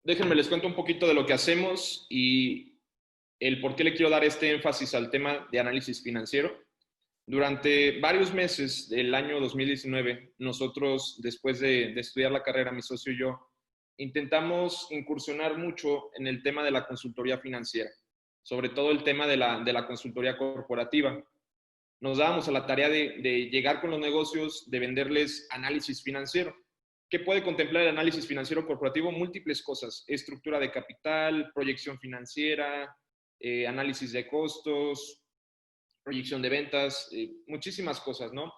Déjenme les cuento un poquito de lo que hacemos y el por qué le quiero dar este énfasis al tema de análisis financiero. Durante varios meses del año 2019, nosotros, después de estudiar la carrera, mi socio y yo, intentamos incursionar mucho en el tema de la consultoría financiera, sobre todo el tema de la consultoría corporativa. Nos dábamos a la tarea de llegar con los negocios, de venderles análisis financiero. ¿Qué puede contemplar el análisis financiero corporativo? Múltiples cosas: estructura de capital, proyección financiera, análisis de costos, proyección de ventas, muchísimas cosas, ¿no?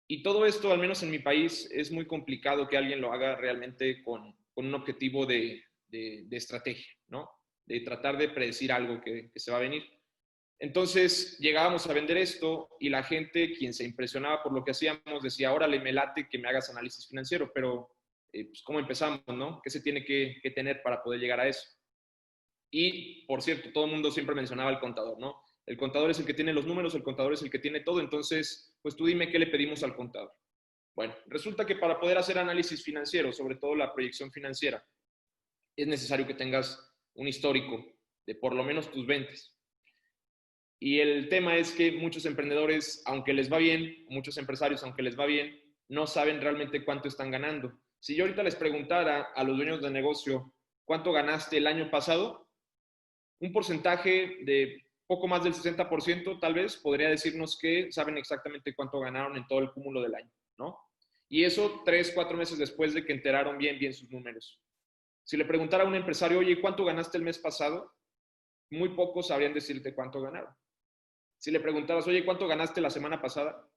Y todo esto, al menos en mi país, es muy complicado que alguien lo haga realmente con un objetivo de estrategia, ¿no? De tratar de predecir algo que se va a venir. Entonces llegábamos a vender esto y la gente, quien se impresionaba por lo que hacíamos, decía: órale, me late que me hagas análisis financiero, pero pues, ¿cómo empezamos, no? ¿Qué se tiene que tener para poder llegar a eso? Y, por cierto, todo el mundo siempre mencionaba al contador, ¿no? El contador es el que tiene los números, el contador es el que tiene todo, entonces, pues tú dime qué le pedimos al contador. Bueno, resulta que para poder hacer análisis financiero, sobre todo la proyección financiera, es necesario que tengas un histórico de por lo menos tus ventas. Y el tema es que muchos emprendedores, aunque les va bien, muchos empresarios, aunque les va bien, no saben realmente cuánto están ganando. Si yo ahorita les preguntara a los dueños de negocio cuánto ganaste el año pasado, un porcentaje de poco más del 60% tal vez podría decirnos que saben exactamente cuánto ganaron en todo el cúmulo del año, ¿no? Y eso 3, 4 meses después de que enteraron bien sus números. Si le preguntara a un empresario: oye, ¿cuánto ganaste el mes pasado? Muy pocos sabrían decirte cuánto ganaron. Si le preguntaras: oye, ¿cuánto ganaste la semana pasada?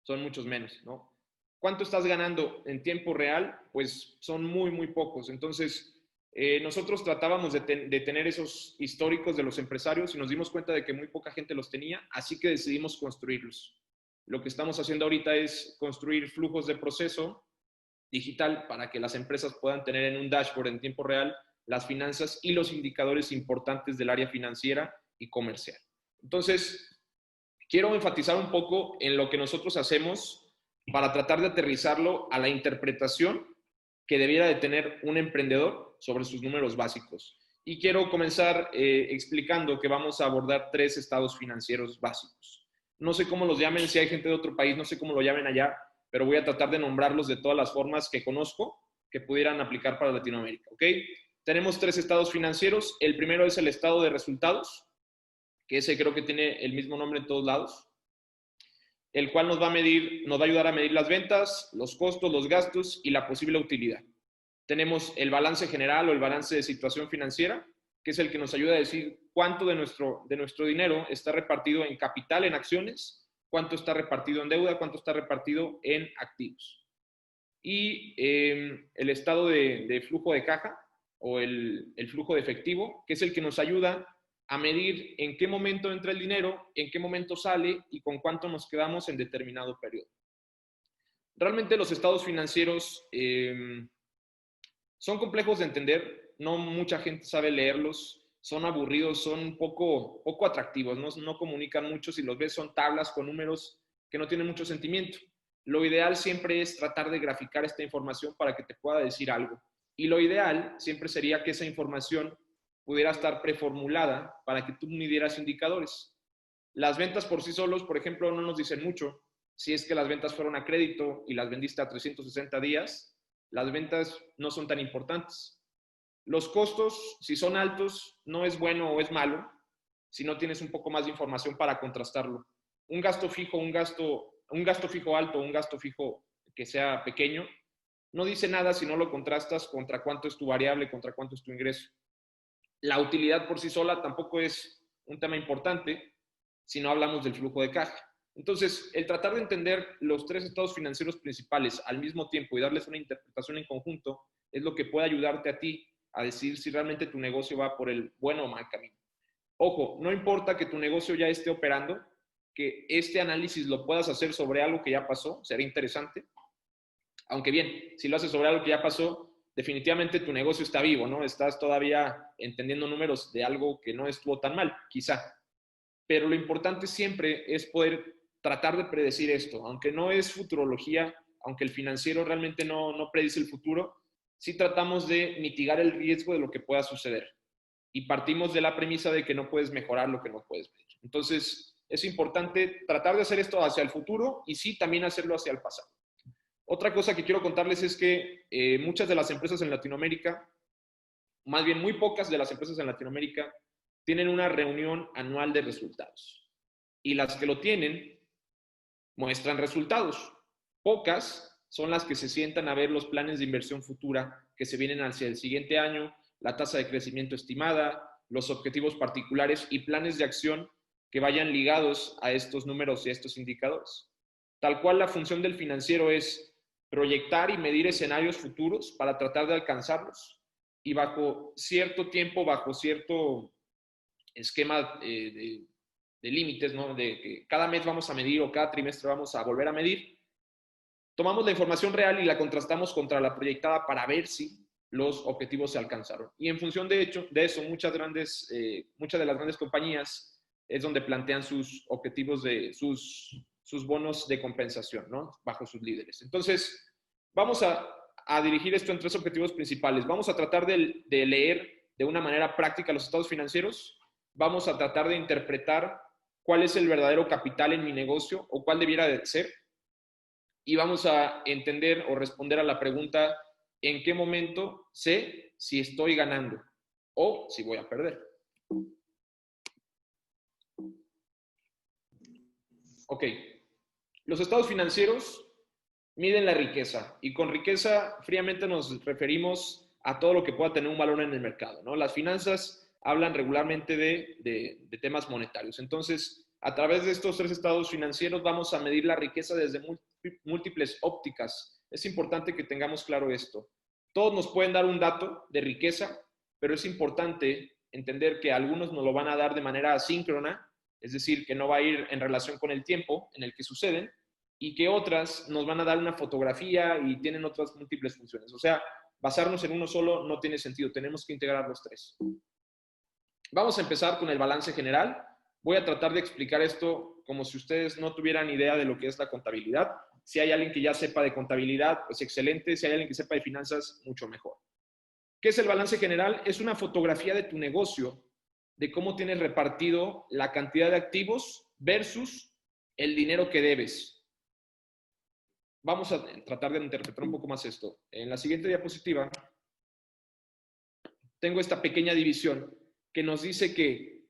Son muchos menos, ¿no? ¿Cuánto estás ganando en tiempo real? Pues son muy pocos. Entonces, nosotros tratábamos de tener esos históricos de los empresarios y nos dimos cuenta de que muy poca gente los tenía, así que decidimos construirlos. Lo que estamos haciendo ahorita es construir flujos de proceso digital para que las empresas puedan tener en un dashboard en tiempo real las finanzas y los indicadores importantes del área financiera y comercial. Entonces, quiero enfatizar un poco en lo que nosotros hacemos para tratar de aterrizarlo a la interpretación que debiera de tener un emprendedor sobre sus números básicos. Y quiero comenzar explicando que vamos a abordar 3 estados financieros básicos. No sé cómo los llamen, si hay gente de otro país, no sé cómo lo llamen allá, pero voy a tratar de nombrarlos de todas las formas que conozco que pudieran aplicar para Latinoamérica, ¿ok? Tenemos 3 estados financieros. El primero es el estado de resultados, que ese creo que tiene el mismo nombre en todos lados, el cual nos va a ayudar a medir las ventas, los costos, los gastos y la posible utilidad. Tenemos el balance general o el balance de situación financiera, que es el que nos ayuda a decir cuánto de nuestro dinero está repartido en capital, en acciones, cuánto está repartido en deuda, cuánto está repartido en activos. Y el estado de flujo de caja o el flujo de efectivo, que es el que nos ayuda a medir en qué momento entra el dinero, en qué momento sale y con cuánto nos quedamos en determinado periodo. Realmente los estados financieros son complejos de entender, no mucha gente sabe leerlos, son aburridos, son poco atractivos, no comunican mucho. Si los ves, son tablas con números que no tienen mucho sentimiento. Lo ideal siempre es tratar de graficar esta información para que te pueda decir algo. Y lo ideal siempre sería que esa información pudiera estar preformulada para que tú midieras indicadores. Las ventas por sí solos, por ejemplo, no nos dicen mucho. Si es que las ventas fueron a crédito y las vendiste a 360 días, las ventas no son tan importantes. Los costos, si son altos, no es bueno o es malo si no tienes un poco más de información para contrastarlo. Un gasto fijo, un gasto fijo alto, un gasto fijo que sea pequeño, no dice nada si no lo contrastas contra cuánto es tu variable, contra cuánto es tu ingreso. La utilidad por sí sola tampoco es un tema importante si no hablamos del flujo de caja. Entonces, el tratar de entender los 3 estados financieros principales al mismo tiempo y darles una interpretación en conjunto es lo que puede ayudarte a ti a decir si realmente tu negocio va por el bueno o mal camino. Ojo, no importa que tu negocio ya esté operando, que este análisis lo puedas hacer sobre algo que ya pasó, sería interesante. Aunque bien, si lo haces sobre algo que ya pasó, definitivamente tu negocio está vivo, ¿no? Estás todavía entendiendo números de algo que no estuvo tan mal, quizá. Pero lo importante siempre es poder tratar de predecir esto, aunque no es futurología, aunque el financiero realmente no predice el futuro, sí tratamos de mitigar el riesgo de lo que pueda suceder. Y partimos de la premisa de que no puedes mejorar lo que no puedes medir. Entonces, es importante tratar de hacer esto hacia el futuro y sí también hacerlo hacia el pasado. Otra cosa que quiero contarles es que muchas de las empresas en Latinoamérica, más bien muy pocas de las empresas en Latinoamérica, tienen una reunión anual de resultados. Y las que lo tienen muestran resultados. Pocas son las que se sientan a ver los planes de inversión futura que se vienen hacia el siguiente año, la tasa de crecimiento estimada, los objetivos particulares y planes de acción que vayan ligados a estos números y a estos indicadores. Tal cual la función del financiero es proyectar y medir escenarios futuros para tratar de alcanzarlos y bajo cierto tiempo, bajo cierto esquema de límites, ¿no? De que cada mes vamos a medir o cada trimestre vamos a volver a medir, tomamos la información real y la contrastamos contra la proyectada para ver si los objetivos se alcanzaron. Y en función de eso, muchas de las grandes compañías es donde plantean sus objetivos sus bonos de compensación, ¿no? Bajo sus líderes. Entonces, vamos a dirigir esto en tres objetivos principales. Vamos a tratar de leer de una manera práctica los estados financieros. Vamos a tratar de interpretar cuál es el verdadero capital en mi negocio o cuál debiera de ser. Y vamos a entender o responder a la pregunta, ¿en qué momento sé si estoy ganando o si voy a perder? Ok, los estados financieros miden la riqueza y con riqueza fríamente nos referimos a todo lo que pueda tener un valor en el mercado, ¿no? Las finanzas hablan regularmente de temas monetarios. Entonces, a través de estos tres estados financieros vamos a medir la riqueza desde múltiples ópticas. Es importante que tengamos claro esto. Todos nos pueden dar un dato de riqueza, pero es importante entender que algunos nos lo van a dar de manera asíncrona, es decir, que no va a ir en relación con el tiempo en el que suceden, y que otras nos van a dar una fotografía y tienen otras múltiples funciones. O sea, basarnos en uno solo no tiene sentido, tenemos que integrar los tres. Vamos a empezar con el balance general. Voy a tratar de explicar esto como si ustedes no tuvieran idea de lo que es la contabilidad. Si hay alguien que ya sepa de contabilidad, pues excelente. Si hay alguien que sepa de finanzas, mucho mejor. ¿Qué es el balance general? Es una fotografía de tu negocio, de cómo tienes repartido la cantidad de activos versus el dinero que debes. Vamos a tratar de interpretar un poco más esto. En la siguiente diapositiva tengo esta pequeña división que nos dice que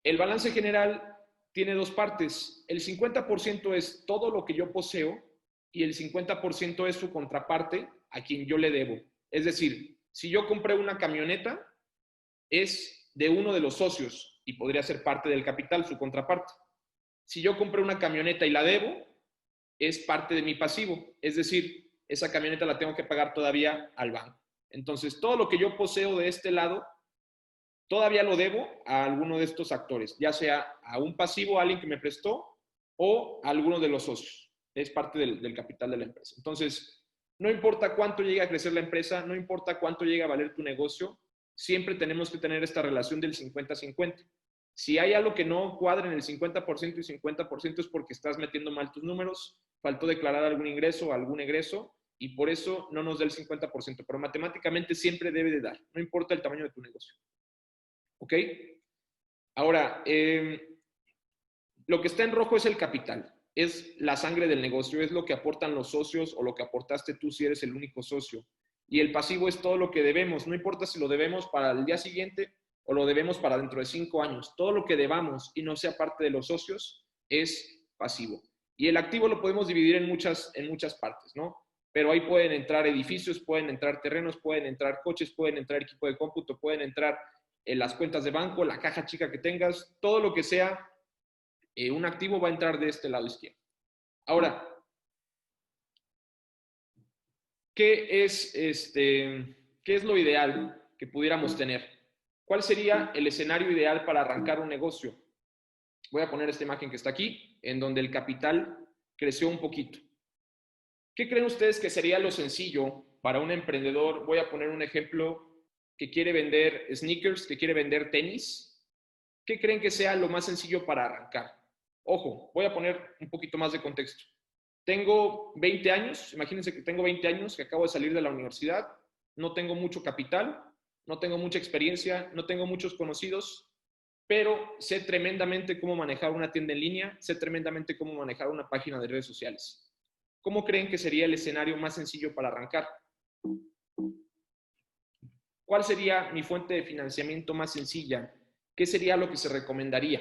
el balance general tiene dos partes. El 50% es todo lo que yo poseo y el 50% es su contraparte a quien yo le debo. Es decir, si yo compré una camioneta, es de uno de los socios y podría ser parte del capital, su contraparte. Si yo compré una camioneta y la debo, es parte de mi pasivo. Es decir, esa camioneta la tengo que pagar todavía al banco. Entonces, todo lo que yo poseo de este lado todavía lo debo a alguno de estos actores, ya sea a un pasivo, a alguien que me prestó, o a alguno de los socios. Es parte del capital de la empresa. Entonces, no importa cuánto llegue a crecer la empresa, no importa cuánto llegue a valer tu negocio, siempre tenemos que tener esta relación del 50-50. Si hay algo que no cuadra en el 50% y 50% es porque estás metiendo mal tus números, faltó declarar algún ingreso o algún egreso, y por eso no nos da el 50%, pero matemáticamente siempre debe de dar, no importa el tamaño de tu negocio. ¿Ok? Ahora, lo que está en rojo es el capital, es la sangre del negocio, es lo que aportan los socios o lo que aportaste tú si eres el único socio. Y el pasivo es todo lo que debemos, no importa si lo debemos para el día siguiente o lo debemos para dentro de 5 años. Todo lo que debamos y no sea parte de los socios es pasivo. Y el activo lo podemos dividir en muchas partes, ¿no? Pero ahí pueden entrar edificios, pueden entrar terrenos, pueden entrar coches, pueden entrar equipo de cómputo, pueden entrar las cuentas de banco, la caja chica que tengas, todo lo que sea un activo va a entrar de este lado izquierdo. Ahora, ¿qué es lo ideal que pudiéramos tener? ¿Cuál sería el escenario ideal para arrancar un negocio? Voy a poner esta imagen que está aquí, en donde el capital creció un poquito. ¿Qué creen ustedes que sería lo sencillo para un emprendedor? Voy a poner un ejemplo que quiere vender sneakers, que quiere vender tenis. ¿Qué creen que sea lo más sencillo para arrancar? Ojo, voy a poner un poquito más de contexto. Tengo 20 años, imagínense que tengo 20 años, que acabo de salir de la universidad, no tengo mucho capital, no tengo mucha experiencia, no tengo muchos conocidos, pero sé tremendamente cómo manejar una tienda en línea, sé tremendamente cómo manejar una página de redes sociales. ¿Cómo creen que sería el escenario más sencillo para arrancar? ¿Cuál sería mi fuente de financiamiento más sencilla? ¿Qué sería lo que se recomendaría?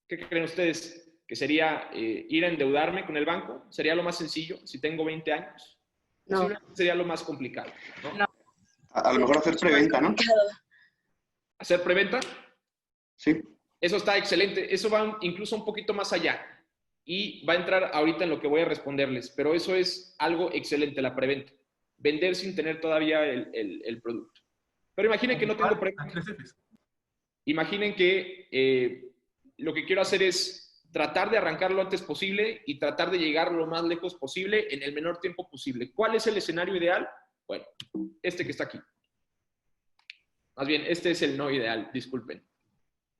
¿Qué creen ustedes? ¿Que sería ir a endeudarme con el banco? ¿Sería lo más sencillo si tengo 20 años? No, Posiblemente sería lo más complicado, ¿no? no, A lo mejor hacer mucho más preventa, ¿no? complicado. ¿Hacer preventa? Sí. Eso está excelente. Eso va incluso un poquito más allá. Y va a entrar ahorita en lo que voy a responderles. Pero eso es algo excelente, la preventa. Vender sin tener todavía el producto. Pero imaginen que no tengo preventa. Imaginen que lo que quiero hacer es tratar de arrancar lo antes posible y tratar de llegar lo más lejos posible en el menor tiempo posible. ¿Cuál es el escenario ideal? Bueno, este que está aquí. Más bien, este es el no ideal, disculpen.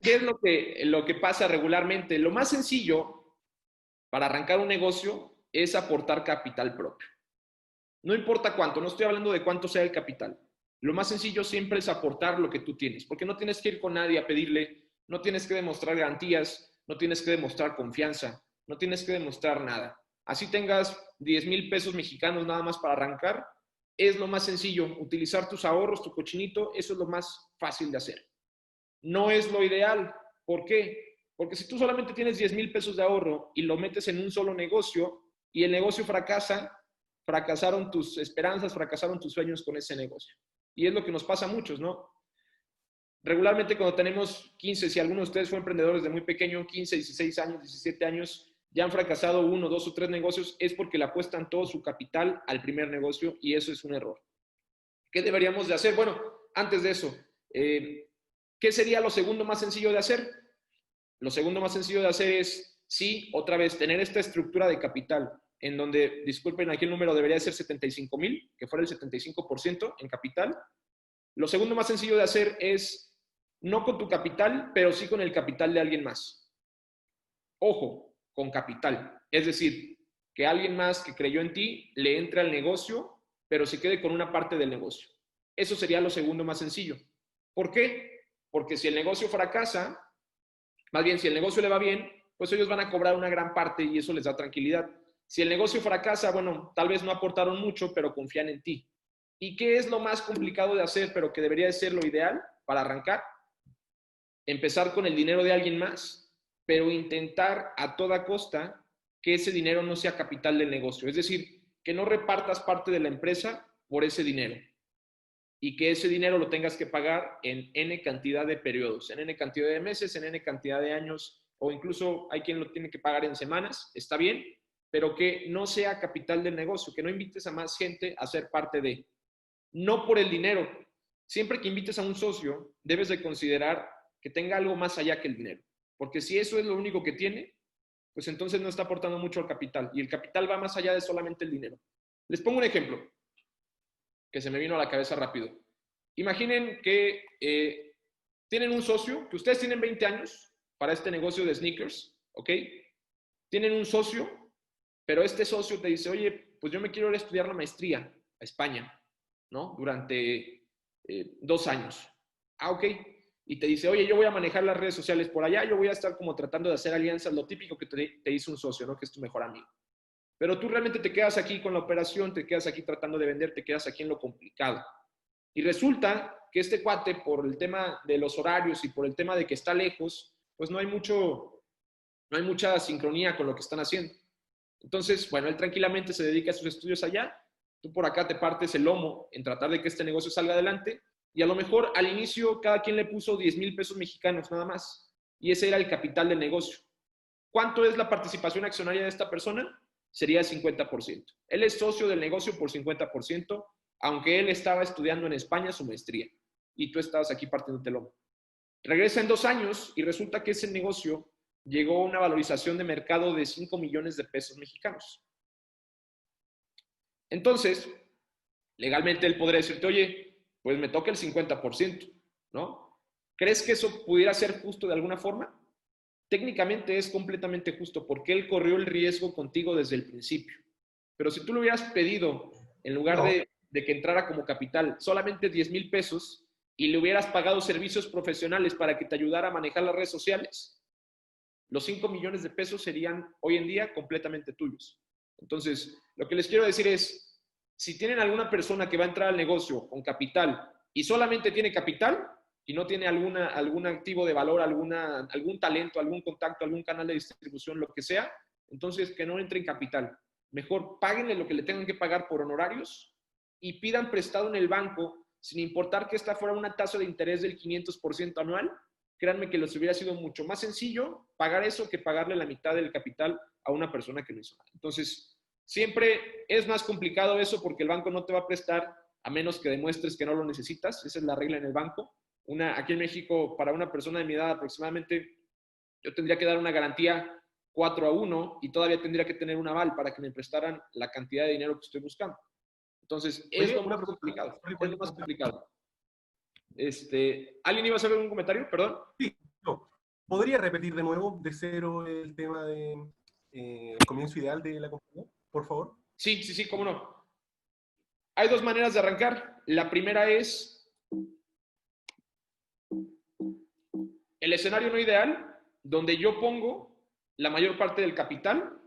¿Qué es lo que pasa regularmente? Lo más sencillo para arrancar un negocio es aportar capital propio. No importa cuánto, no estoy hablando de cuánto sea el capital. Lo más sencillo siempre es aportar lo que tú tienes, porque no tienes que ir con nadie a pedirle, no tienes que demostrar garantías, no tienes que demostrar confianza, no tienes que demostrar nada. Así tengas 10,000 pesos mexicanos nada más para arrancar, es lo más sencillo. Utilizar tus ahorros, tu cochinito, eso es lo más fácil de hacer. No es lo ideal. ¿Por qué? Porque si tú solamente tienes 10,000 pesos de ahorro y lo metes en un solo negocio y el negocio fracasa, fracasaron tus esperanzas, fracasaron tus sueños con ese negocio. Y es lo que nos pasa a muchos, ¿no? Regularmente cuando tenemos 15, si alguno de ustedes fue emprendedor desde muy pequeño, 15, 16 años, 17 años, ya han fracasado 1, 2 o 3 negocios, es porque le apuestan todo su capital al primer negocio y eso es un error. ¿Qué deberíamos de hacer? Bueno, antes de eso, ¿qué sería lo segundo más sencillo de hacer? Lo segundo más sencillo de hacer es, sí, otra vez, tener esta estructura de capital, en donde, disculpen, aquí el número debería ser 75,000, que fuera el 75% en capital. Lo segundo más sencillo de hacer es, no con tu capital, pero sí con el capital de alguien más. Ojo, con capital. Es decir, que alguien más que creyó en ti le entre al negocio, pero se quede con una parte del negocio. Eso sería lo segundo más sencillo. ¿Por qué? Porque si el negocio fracasa, más bien si el negocio le va bien, pues ellos van a cobrar una gran parte y eso les da tranquilidad. Si el negocio fracasa, bueno, tal vez no aportaron mucho, pero confían en ti. ¿Y qué es lo más complicado de hacer, pero que debería de ser lo ideal para arrancar? Empezar con el dinero de alguien más, pero intentar a toda costa que ese dinero no sea capital del negocio. Es decir, que no repartas parte de la empresa por ese dinero y que ese dinero lo tengas que pagar en N cantidad de periodos, en N cantidad de meses, en N cantidad de años, o incluso hay quien lo tiene que pagar en semanas, está bien, pero que no sea capital del negocio, que no invites a más gente a ser parte de. No por el dinero. Siempre que invites a un socio, debes de considerar que tenga algo más allá que el dinero. Porque si eso es lo único que tiene, pues entonces no está aportando mucho al capital. Y el capital va más allá de solamente el dinero. Les pongo un ejemplo que se me vino a la cabeza rápido. Imaginen que tienen un socio, que ustedes tienen 20 años para este negocio de sneakers, ¿ok? Tienen un socio, pero este socio te dice, oye, pues yo me quiero ir a estudiar la maestría a España, ¿no? Durante 2 años. Ah, ok. Y te dice, oye, yo voy a manejar las redes sociales por allá, yo voy a estar como tratando de hacer alianzas, lo típico que te dice un socio, ¿no? Que es tu mejor amigo. Pero tú realmente te quedas aquí con la operación, te quedas aquí tratando de vender, te quedas aquí en lo complicado. Y resulta que este cuate, por el tema de los horarios y por el tema de que está lejos, pues no hay mucha sincronía con lo que están haciendo. Entonces, bueno, él tranquilamente se dedica a sus estudios allá, tú por acá te partes el lomo en tratar de que este negocio salga adelante, y a lo mejor al inicio cada quien le puso 10,000 pesos mexicanos nada más, y ese era el capital del negocio. ¿Cuánto es la participación accionaria de esta persona? Sería el 50%. Él es socio del negocio por 50%, aunque él estaba estudiando en España su maestría, y tú estabas aquí partiéndote el lomo. Regresa en 2 años y resulta que ese negocio llegó a una valorización de mercado de 5 millones de pesos mexicanos. Entonces, legalmente él podría decirte, oye, pues me toca el 50%, ¿no? ¿Crees que eso pudiera ser justo de alguna forma? Técnicamente es completamente justo porque él corrió el riesgo contigo desde el principio. Pero si tú lo hubieras pedido, en lugar de de que entrara como capital solamente 10,000 pesos y le hubieras pagado servicios profesionales para que te ayudara a manejar las redes sociales, los 5 millones de pesos serían hoy en día completamente tuyos. Entonces, lo que les quiero decir es, si tienen alguna persona que va a entrar al negocio con capital y solamente tiene capital y no tiene algún activo de valor, algún talento, algún contacto, algún canal de distribución, lo que sea, entonces que no entre en capital. Mejor páguenle lo que le tengan que pagar por honorarios y pidan prestado en el banco, sin importar que esta fuera una tasa de interés del 500% anual. Créanme que les hubiera sido mucho más sencillo pagar eso que pagarle la mitad del capital a una persona que no hizo nada. Entonces, siempre es más complicado eso porque el banco no te va a prestar a menos que demuestres que no lo necesitas. Esa es la regla en el banco. Aquí en México, para una persona de mi edad aproximadamente, yo tendría que dar una garantía 4-1 y todavía tendría que tener un aval para que me prestaran la cantidad de dinero que estoy buscando. Entonces, es lo más complicado. Es lo más complicado. ¿Alguien iba a hacer algún comentario? Perdón. Sí, no. ¿Podría repetir de nuevo de cero el tema de comienzo ideal de la compañía, por favor? Sí, cómo no. Hay dos maneras de arrancar. La primera es el escenario no ideal, donde yo pongo la mayor parte del capital.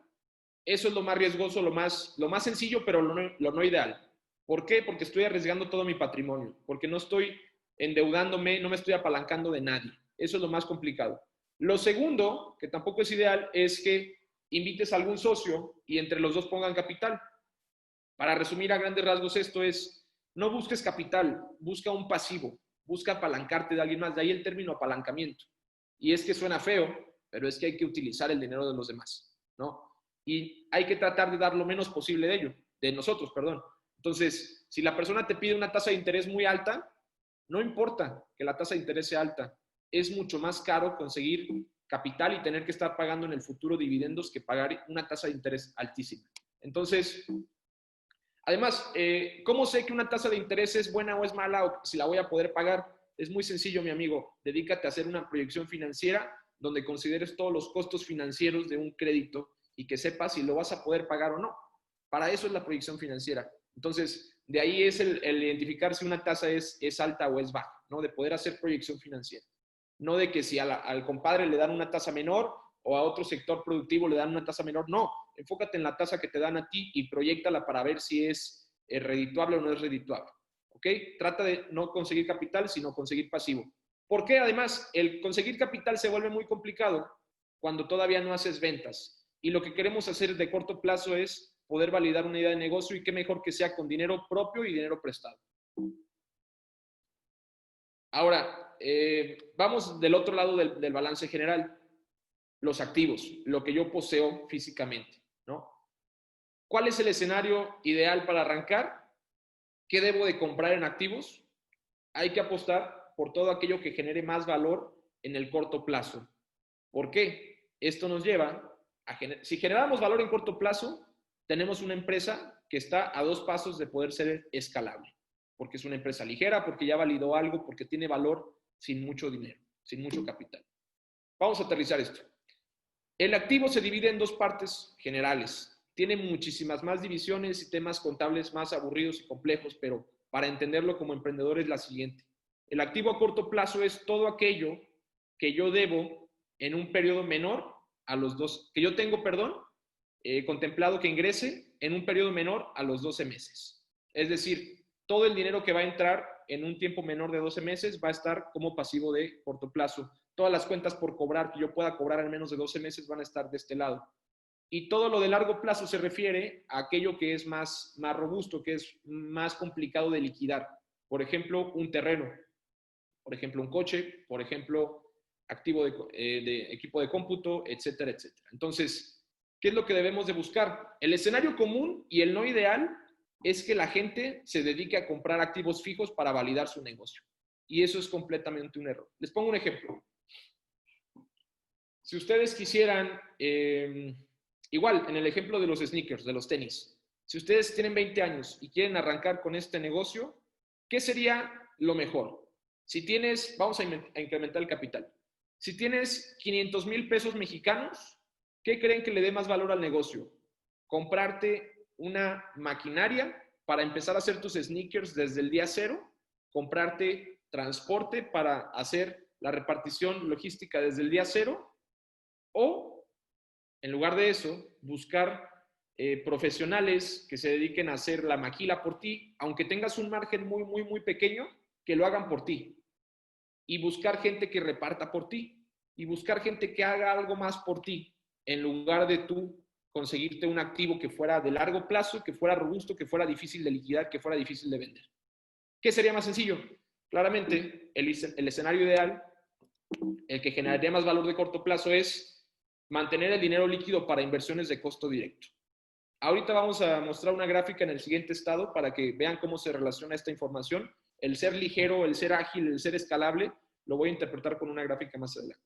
Eso es lo más riesgoso, lo más sencillo, pero lo no ideal. ¿Por qué? Porque estoy arriesgando todo mi patrimonio, porque no estoy endeudándome, no me estoy apalancando de nadie. Eso es lo más complicado. Lo segundo, que tampoco es ideal, es que invites a algún socio y entre los dos pongan capital. Para resumir a grandes rasgos, esto es, no busques capital, busca un pasivo, busca apalancarte de alguien más, de ahí el término apalancamiento. Y es que suena feo, pero es que hay que utilizar el dinero de los demás, ¿no? Y hay que tratar de dar lo menos posible de nosotros, perdón. Entonces, si la persona te pide una tasa de interés muy alta, no importa que la tasa de interés sea alta, es mucho más caro conseguir capital y tener que estar pagando en el futuro dividendos que pagar una tasa de interés altísima. Entonces, además, ¿cómo sé que una tasa de interés es buena o es mala o si la voy a poder pagar? Es muy sencillo, mi amigo. Dedícate a hacer una proyección financiera donde consideres todos los costos financieros de un crédito y que sepas si lo vas a poder pagar o no. Para eso es la proyección financiera. Entonces, de ahí es el identificar si una tasa es alta o es baja, ¿no? De poder hacer proyección financiera. No de que si al compadre le dan una tasa menor o a otro sector productivo le dan una tasa menor. No, enfócate en la tasa que te dan a ti y proyéctala para ver si es redituable o no es redituable. ¿Ok? Trata de no conseguir capital, sino conseguir pasivo. ¿Por qué? Además, el conseguir capital se vuelve muy complicado cuando todavía no haces ventas. Y lo que queremos hacer de corto plazo es poder validar una idea de negocio y qué mejor que sea con dinero propio y dinero prestado. Ahora, vamos del otro lado del balance general, los activos, lo que yo poseo físicamente, ¿no? ¿Cuál es el escenario ideal para arrancar? ¿Qué debo de comprar en activos? Hay que apostar por todo aquello que genere más valor en el corto plazo. ¿Por qué? Esto nos lleva a si generamos valor en corto plazo, tenemos una empresa que está a 2 pasos de poder ser escalable, porque es una empresa ligera, porque ya validó algo, porque tiene valor sin mucho dinero, sin mucho capital. Vamos a aterrizar esto. El activo se divide en 2 partes generales. Tiene muchísimas más divisiones y temas contables más aburridos y complejos, pero para entenderlo como emprendedor es la siguiente. El activo a corto plazo es todo aquello que yo debo en un periodo menor a los 2, que yo tengo, contemplado que ingrese en un periodo menor a los 12 meses. Es decir, todo el dinero que va a entrar en un tiempo menor de 12 meses va a estar como pasivo de corto plazo. Todas las cuentas por cobrar que yo pueda cobrar en menos de 12 meses van a estar de este lado. Y todo lo de largo plazo se refiere a aquello que es más robusto, que es más complicado de liquidar. Por ejemplo, un terreno, por ejemplo, un coche, por ejemplo, activo de equipo de cómputo, etcétera, etcétera. Entonces, ¿qué es lo que debemos de buscar? El escenario común y el no ideal es que la gente se dedique a comprar activos fijos para validar su negocio. Y eso es completamente un error. Les pongo un ejemplo. Si ustedes quisieran, igual en el ejemplo de los sneakers, de los tenis, si ustedes tienen 20 años y quieren arrancar con este negocio, ¿qué sería lo mejor? Si tienes, vamos a incrementar el capital. Si tienes 500,000 pesos mexicanos, ¿qué creen que le dé más valor al negocio? ¿Comprarte una maquinaria para empezar a hacer tus sneakers desde el día cero, comprarte transporte para hacer la repartición logística desde el día cero, o en lugar de eso, buscar profesionales que se dediquen a hacer la maquila por ti, aunque tengas un margen muy pequeño, que lo hagan por ti. Y buscar gente que reparta por ti. Y buscar gente que haga algo más por ti, en lugar de tú conseguirte un activo que fuera de largo plazo, que fuera robusto, que fuera difícil de liquidar, que fuera difícil de vender. ¿Qué sería más sencillo? Claramente, el escenario ideal, el que generaría más valor de corto plazo, es mantener el dinero líquido para inversiones de costo directo. Ahorita vamos a mostrar una gráfica en el siguiente estado para que vean cómo se relaciona esta información. El ser ligero, el ser ágil, el ser escalable, lo voy a interpretar con una gráfica más adelante.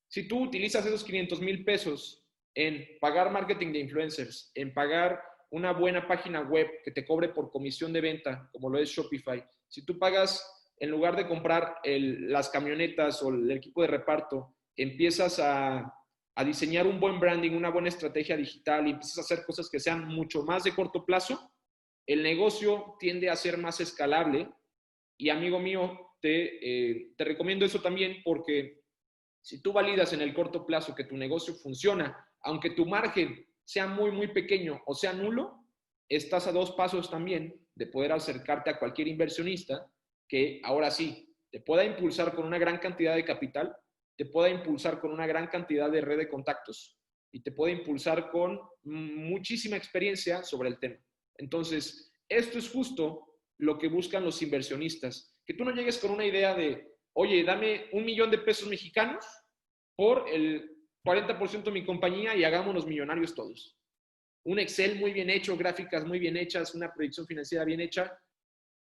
Si tú utilizas esos 500,000 pesos en pagar marketing de influencers, en pagar una buena página web que te cobre por comisión de venta, como lo es Shopify, si tú pagas, en lugar de comprar las camionetas o el equipo de reparto, empiezas a diseñar un buen branding, una buena estrategia digital y empiezas a hacer cosas que sean mucho más de corto plazo, el negocio tiende a ser más escalable. Y amigo mío, te recomiendo eso también, porque si tú validas en el corto plazo que tu negocio funciona, aunque tu margen sea muy pequeño o sea nulo, estás a 2 pasos también de poder acercarte a cualquier inversionista que ahora sí te pueda impulsar con una gran cantidad de capital, te pueda impulsar con una gran cantidad de red de contactos y te puede impulsar con muchísima experiencia sobre el tema. Entonces, esto es justo lo que buscan los inversionistas. Que tú no llegues con una idea de, oye, dame 1,000,000 de pesos mexicanos por el 40% de mi compañía y hagámonos millonarios todos. Un Excel muy bien hecho, gráficas muy bien hechas, una proyección financiera bien hecha,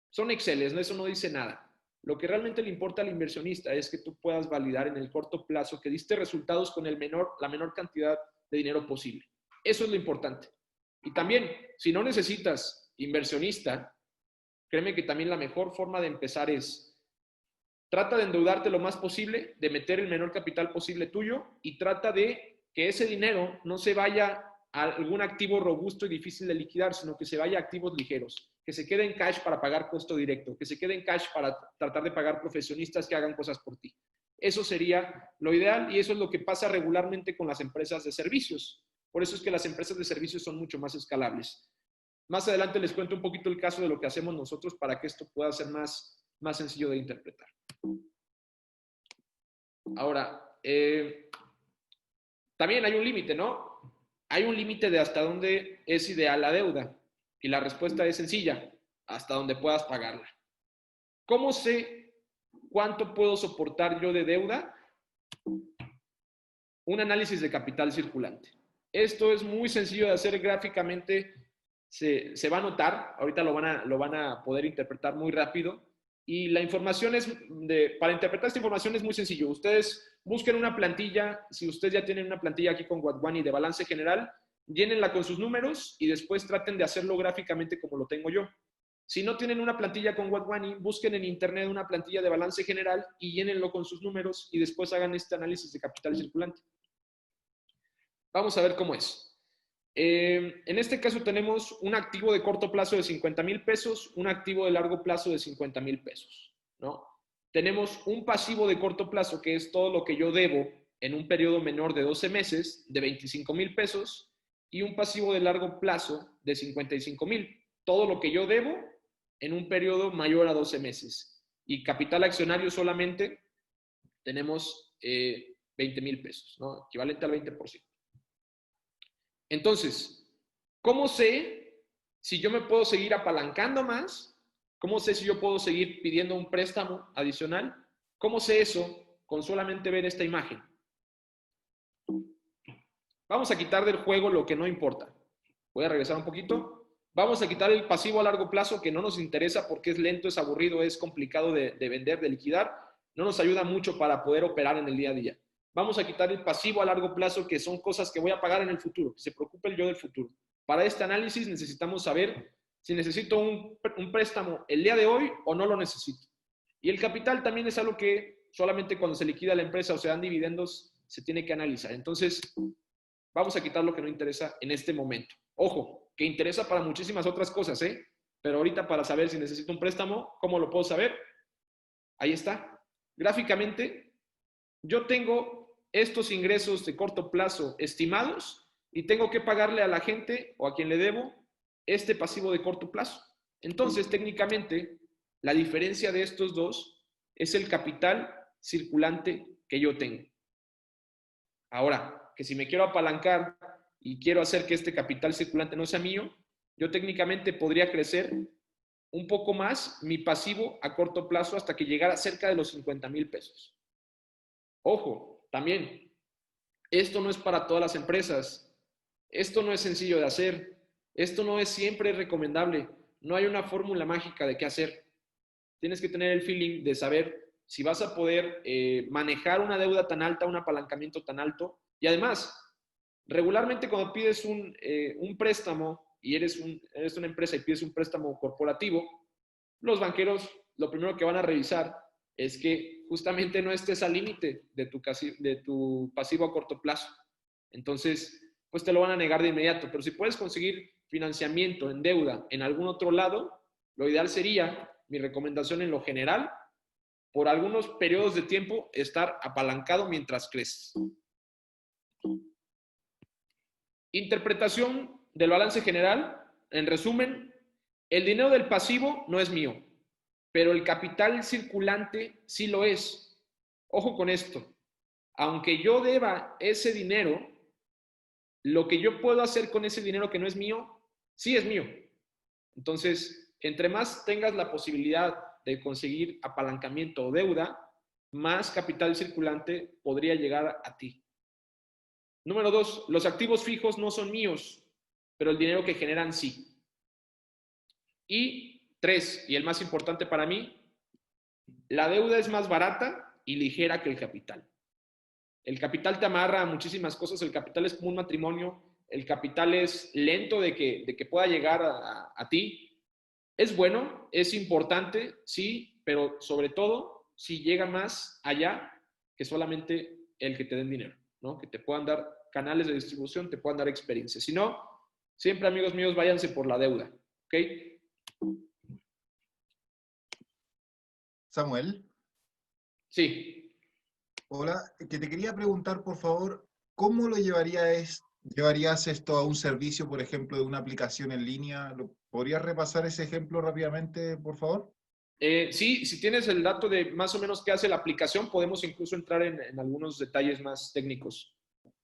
son Exceles, ¿no? Eso no dice nada. Lo que realmente le importa al inversionista es que tú puedas validar en el corto plazo que diste resultados con la menor cantidad de dinero posible. Eso es lo importante. Y también, si no necesitas inversionista, créeme que también la mejor forma de empezar es trata de endeudarte lo más posible, de meter el menor capital posible tuyo y trata de que ese dinero no se vaya a algún activo robusto y difícil de liquidar, sino que se vaya a activos ligeros, que se quede en cash para pagar costo directo, que se quede en cash para tratar de pagar profesionistas que hagan cosas por ti. Eso sería lo ideal y eso es lo que pasa regularmente con las empresas de servicios. Por eso es que las empresas de servicios son mucho más escalables. Más adelante les cuento un poquito el caso de lo que hacemos nosotros para que esto pueda ser más sencillo de interpretar. Ahora, también hay un límite, ¿no? Hay un límite de hasta dónde es ideal la deuda. Y la respuesta es sencilla, hasta donde puedas pagarla. ¿Cómo sé cuánto puedo soportar yo de deuda? Un análisis de capital circulante. Esto es muy sencillo de hacer gráficamente, se va a notar, ahorita lo van a poder interpretar muy rápido. Y la información para interpretar esta información es muy sencillo. Ustedes busquen una plantilla, si ustedes ya tienen una plantilla aquí con Watwani de balance general, llénenla con sus números y después traten de hacerlo gráficamente como lo tengo yo. Si no tienen una plantilla con Watwani, busquen en internet una plantilla de balance general y llénenlo con sus números y después hagan este análisis de capital circulante. Vamos a ver cómo es. En este caso tenemos un activo de corto plazo de 50,000 pesos, un activo de largo plazo de 50,000 pesos, ¿no? Tenemos un pasivo de corto plazo, que es todo lo que yo debo en un periodo menor de 12 meses, de 25,000 pesos, y un pasivo de largo plazo de 55,000, todo lo que yo debo en un periodo mayor a 12 meses. Y capital accionario solamente tenemos 20,000 pesos, ¿no? Equivalente al 20%. Entonces, ¿cómo sé si yo me puedo seguir apalancando más? ¿Cómo sé si yo puedo seguir pidiendo un préstamo adicional? ¿Cómo sé eso con solamente ver esta imagen? Vamos a quitar del juego lo que no importa. Voy a regresar un poquito. Vamos a quitar el pasivo a largo plazo que no nos interesa porque es lento, es aburrido, es complicado de vender, de liquidar. No nos ayuda mucho para poder operar en el día a día. Vamos a quitar el pasivo a largo plazo, que son cosas que voy a pagar en el futuro, que se preocupe el yo del futuro. Para este análisis necesitamos saber si necesito un préstamo el día de hoy o no lo necesito. Y el capital también es algo que solamente cuando se liquida la empresa o se dan dividendos se tiene que analizar. Entonces, vamos a quitar lo que no interesa en este momento. Ojo, que interesa para muchísimas otras cosas, ¿eh? Pero ahorita para saber si necesito un préstamo, ¿cómo lo puedo saber? Ahí está. Gráficamente, yo tengo estos ingresos de corto plazo estimados y tengo que pagarle a la gente o a quien le debo este pasivo de corto plazo. Entonces, técnicamente, la diferencia de estos dos es el capital circulante que yo tengo. Ahora, que si me quiero apalancar y quiero hacer que este capital circulante no sea mío, yo técnicamente podría crecer un poco más mi pasivo a corto plazo hasta que llegara cerca de los 50,000 pesos. Ojo, también, esto no es para todas las empresas. Esto no es sencillo de hacer. Esto no es siempre recomendable. No hay una fórmula mágica de qué hacer. Tienes que tener el feeling de saber si vas a poder manejar una deuda tan alta, un apalancamiento tan alto. Y además, regularmente cuando pides un préstamo y eres una empresa y pides un préstamo corporativo, los banqueros lo primero que van a revisar es que justamente no estés al límite de tu pasivo a corto plazo. Entonces, pues te lo van a negar de inmediato. Pero si puedes conseguir financiamiento en deuda en algún otro lado, lo ideal sería, mi recomendación en lo general, por algunos periodos de tiempo, estar apalancado mientras creces. Interpretación del balance general. En resumen, el dinero del pasivo no es mío, pero el capital circulante sí lo es. Ojo con esto. Aunque yo deba ese dinero, lo que yo puedo hacer con ese dinero que no es mío, sí es mío. Entonces, entre más tengas la posibilidad de conseguir apalancamiento o deuda, más capital circulante podría llegar a ti. Número 2, los activos fijos no son míos, pero el dinero que generan sí. Y 3, y el más importante para mí, la deuda es más barata y ligera que el capital. El capital te amarra a muchísimas cosas, el capital es como un matrimonio, el capital es lento de que pueda llegar a ti. Es bueno, es importante, sí, pero sobre todo si llega más allá que solamente el que te den dinero, ¿no? Que te puedan dar canales de distribución, te puedan dar experiencia. Si no, siempre, amigos míos, váyanse por la deuda, ¿ok? Samuel, Sí. hola, que te quería preguntar, por favor, ¿cómo lo llevarías esto a un servicio, por ejemplo, de una aplicación en línea? ¿Podrías repasar ese ejemplo rápidamente, por favor? Sí, si tienes el dato de más o menos qué hace la aplicación, podemos incluso entrar en algunos detalles más técnicos.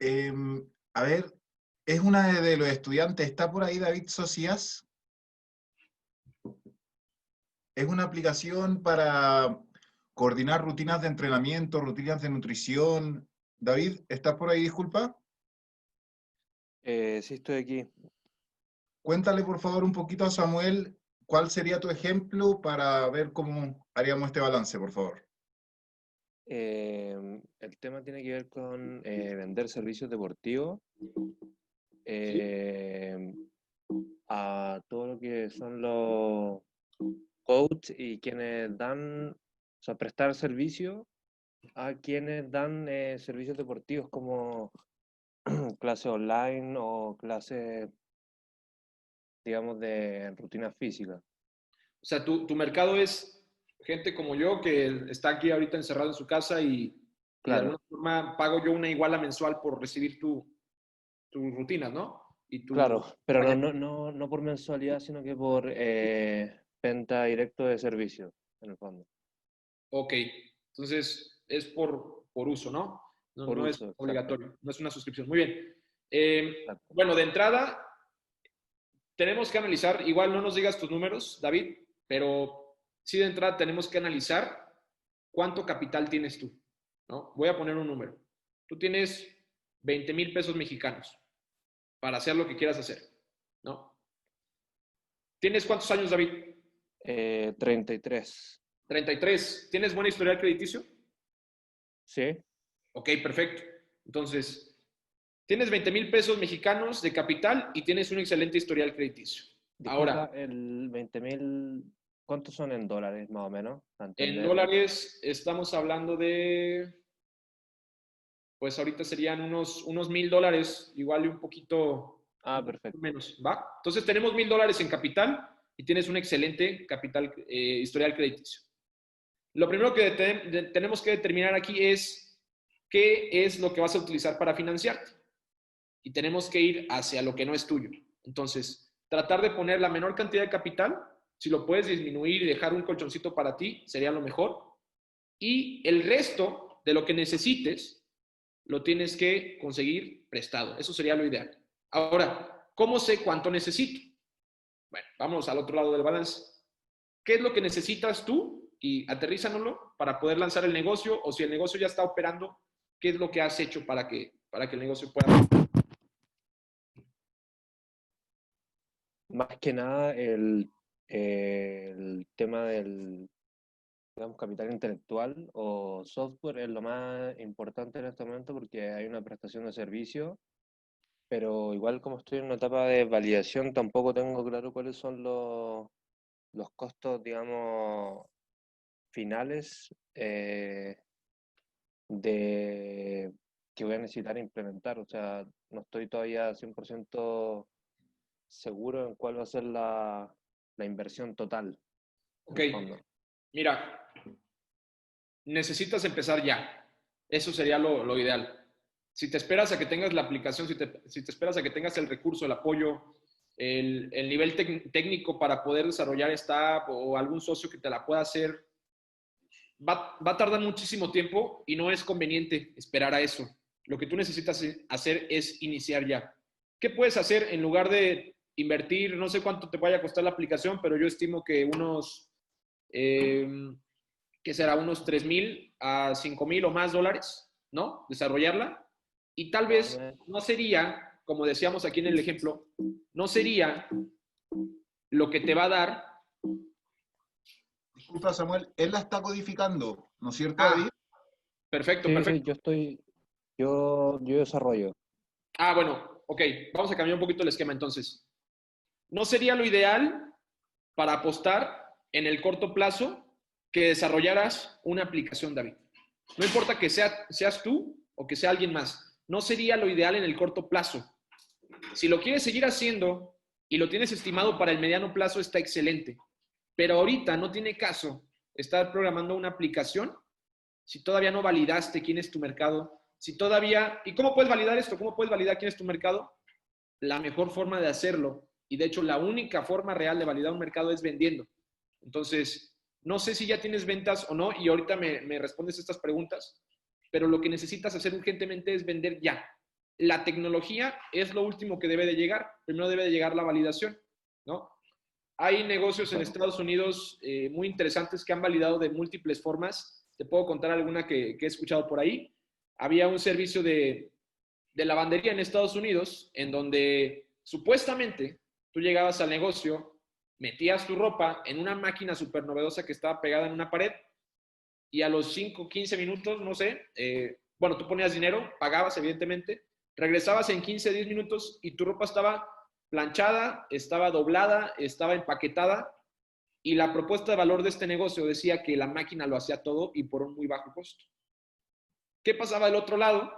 A ver, es una de los estudiantes, ¿está por ahí David Socias? Es una aplicación para coordinar rutinas de entrenamiento, rutinas de nutrición. David, ¿estás por ahí? Disculpa. Sí, estoy aquí. Cuéntale, por favor, un poquito a Samuel cuál sería tu ejemplo para ver cómo haríamos este balance, por favor. El tema tiene que ver con vender servicios deportivos a todo lo que son los coaches y quienes dan, o sea, prestar servicio a quienes dan servicios deportivos como clase online o clase, digamos, de rutina física. O sea, tu mercado es gente como yo que está aquí ahorita encerrado en su casa y de Claro, alguna forma pago yo una iguala mensual por recibir tus rutinas, ¿no? Y claro, pero no por mensualidad, sino que por venta directo de servicio, en el fondo. Ok, entonces es por uso, ¿no? No, Por no es uso, exacto. obligatorio, no es una suscripción. Muy bien. Exacto. Bueno, de entrada, tenemos que analizar, igual no nos digas tus números, David, pero sí de entrada tenemos que analizar cuánto capital tienes tú, ¿no? Voy a poner un número. Tú tienes 20,000 pesos mexicanos para hacer lo que quieras hacer, ¿no? ¿Tienes cuántos años, David? 33. 33. ¿Tienes buena historial crediticio? Sí, Ok, perfecto. Entonces, tienes 20,000 pesos mexicanos de capital y tienes un excelente historial crediticio. disculpa, Ahora, el 20.000, ¿cuántos son en dólares más o menos? Para en entender. dólares estamos hablando de, pues ahorita serían unos $1,000, igual y un poquito Perfecto. Menos, ¿va? Entonces tenemos $1,000 en capital y tienes un excelente capital, historial crediticio. Lo primero que tenemos que determinar aquí es qué es lo que vas a utilizar para financiarte. Y tenemos que ir hacia lo que no es tuyo. Entonces, tratar de poner la menor cantidad de capital. Si lo puedes disminuir y dejar un colchoncito para ti, sería lo mejor. Y el resto de lo que necesites, lo tienes que conseguir prestado. Eso sería lo ideal. Ahora, ¿cómo sé cuánto necesito? Bueno, vamos al otro lado del balance. ¿Qué es lo que necesitas tú? Y aterrízanoslo para poder lanzar el negocio, o si el negocio ya está operando, ¿qué es lo que has hecho para que el negocio pueda? Más que nada el tema del, digamos, capital intelectual o software es lo más importante en este momento porque hay una prestación de servicio, pero igual como estoy en una etapa de validación tampoco tengo claro cuáles son los costos, digamos, finales de que voy a necesitar implementar. O sea, no estoy todavía 100% seguro en cuál va a ser la inversión total. Ok, en el fondo. mira, necesitas empezar ya. Eso sería lo ideal. Si te esperas a que tengas la aplicación, si te esperas a que tengas el recurso, el apoyo, el nivel técnico para poder desarrollar esta app o algún socio que te la pueda hacer, va a tardar muchísimo tiempo y no es conveniente esperar a eso. Lo que tú necesitas hacer es iniciar ya. ¿Qué puedes hacer en lugar de invertir? No sé cuánto te vaya a costar la aplicación, pero yo estimo que ¿qué será? Unos 3,000 a 5,000 o más dólares, ¿no? Desarrollarla. Y tal vez no sería, como decíamos aquí en el ejemplo, no sería lo que te va a dar. Disculpa, Samuel, él la está codificando, ¿no es cierto, David? Perfecto, Sí, perfecto. yo desarrollo. Bueno, ok, vamos a cambiar un poquito el esquema entonces. ¿No sería lo ideal para apostar en el corto plazo que desarrollaras una aplicación, David? No importa que seas tú o que sea alguien más. No sería lo ideal en el corto plazo. Si lo quieres seguir haciendo y lo tienes estimado para el mediano plazo, está excelente. Pero ahorita no tiene caso estar programando una aplicación si todavía no validaste quién es tu mercado, si todavía... ¿Y cómo puedes validar esto? ¿Cómo puedes validar quién es tu mercado? La mejor forma de hacerlo, y de hecho la única forma real de validar un mercado es vendiendo. Entonces, no sé si ya tienes ventas o no, y ahorita me respondes estas preguntas, pero lo que necesitas hacer urgentemente es vender ya. La tecnología es lo último que debe de llegar. Primero debe de llegar la validación, ¿no? Hay negocios en Estados Unidos muy interesantes que han validado de múltiples formas. Te puedo contar alguna que he escuchado por ahí. Había un servicio de lavandería en Estados Unidos en donde supuestamente tú llegabas al negocio, metías tu ropa en una máquina súper novedosa que estaba pegada en una pared y a los 5, 15 minutos, no sé, bueno, tú ponías dinero, pagabas evidentemente, regresabas en 15, 10 minutos y tu ropa estaba planchada, estaba doblada, estaba empaquetada y la propuesta de valor de este negocio decía que la máquina lo hacía todo y por un muy bajo costo. ¿Qué pasaba del otro lado?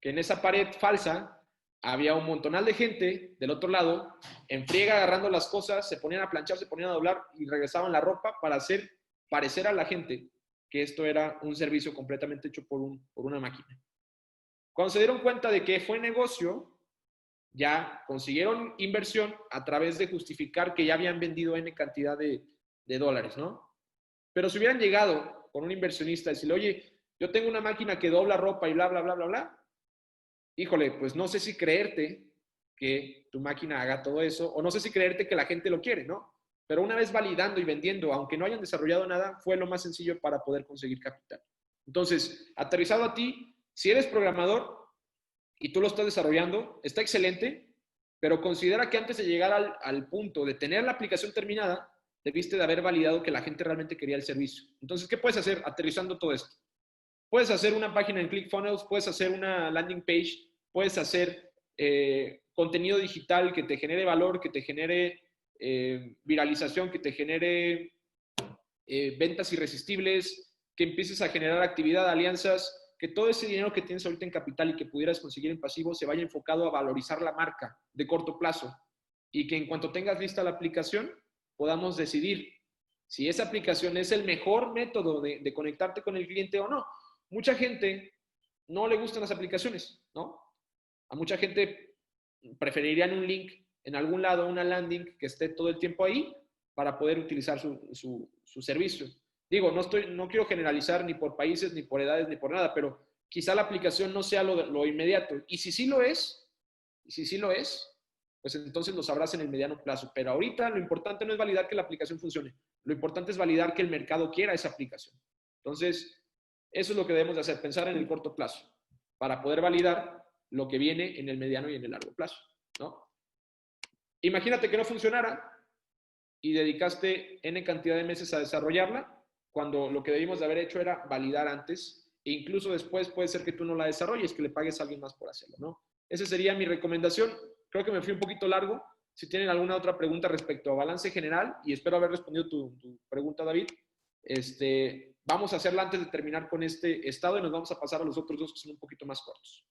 Que en esa pared falsa había un montonal de gente del otro lado, en friega agarrando las cosas, se ponían a planchar, se ponían a doblar y regresaban la ropa para hacer parecer a la gente que esto era un servicio completamente hecho por una máquina. Cuando se dieron cuenta de que fue negocio, ya consiguieron inversión a través de justificar que ya habían vendido N cantidad de dólares, ¿no? Pero si hubieran llegado con un inversionista y decirle, oye, yo tengo una máquina que dobla ropa y bla, bla, bla, bla, bla, híjole, pues no sé si creerte que tu máquina haga todo eso, o no sé si creerte que la gente lo quiere, ¿no? Pero una vez validando y vendiendo, aunque no hayan desarrollado nada, fue lo más sencillo para poder conseguir capital. Entonces, aterrizado a ti, si eres programador y tú lo estás desarrollando, está excelente, pero considera que antes de llegar al punto de tener la aplicación terminada, debiste de haber validado que la gente realmente quería el servicio. Entonces, ¿qué puedes hacer aterrizando todo esto? Puedes hacer una página en ClickFunnels, puedes hacer una landing page, puedes hacer contenido digital que te genere valor, que te genere viralización, que te genere ventas irresistibles, que empieces a generar actividad, alianzas. que todo ese dinero que tienes ahorita en capital y que pudieras conseguir en pasivo se vaya enfocado a valorizar la marca de corto plazo y que en cuanto tengas lista la aplicación podamos decidir si esa aplicación es el mejor método de conectarte con el cliente o no. Mucha gente no le gustan las aplicaciones, ¿no? A mucha gente preferirían un link en algún lado, una landing que esté todo el tiempo ahí para poder utilizar su servicio. Digo, no quiero generalizar ni por países, ni por edades, ni por nada, pero quizá la aplicación no sea lo inmediato. Y si sí lo es, pues entonces lo sabrás en el mediano plazo. Pero ahorita lo importante no es validar que la aplicación funcione. Lo importante es validar que el mercado quiera esa aplicación. Entonces, eso es lo que debemos de hacer, pensar en el corto plazo, para poder validar lo que viene en el mediano y en el largo plazo, ¿no? Imagínate que no funcionara y dedicaste N cantidad de meses a desarrollarla, cuando lo que debimos de haber hecho era validar antes, e incluso después puede ser que tú no la desarrolles, que le pagues a alguien más por hacerlo, ¿no? Esa sería mi recomendación. Creo que me fui un poquito largo. Si tienen alguna otra pregunta respecto a balance general, y espero haber respondido tu pregunta, David, vamos a hacerla antes de terminar con este estado y nos vamos a pasar a los otros dos que son un poquito más cortos.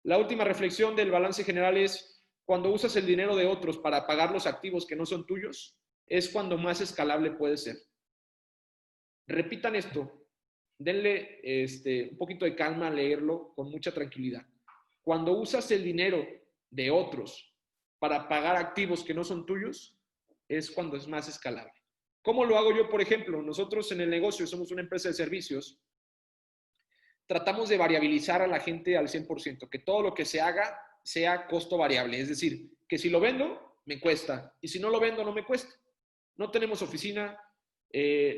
La última reflexión del balance general es: cuando usas el dinero de otros para pagar los activos que no son tuyos, es cuando más escalable puede ser. Repitan esto, denle un poquito de calma a leerlo con mucha tranquilidad. Cuando usas el dinero de otros para pagar activos que no son tuyos, es cuando es más escalable. ¿Cómo lo hago yo, por ejemplo? Nosotros en el negocio somos una empresa de servicios. Tratamos de variabilizar a la gente al 100%, que todo lo que se haga sea costo variable. Es decir, que si lo vendo, me cuesta, y si no lo vendo, no me cuesta. No tenemos oficina.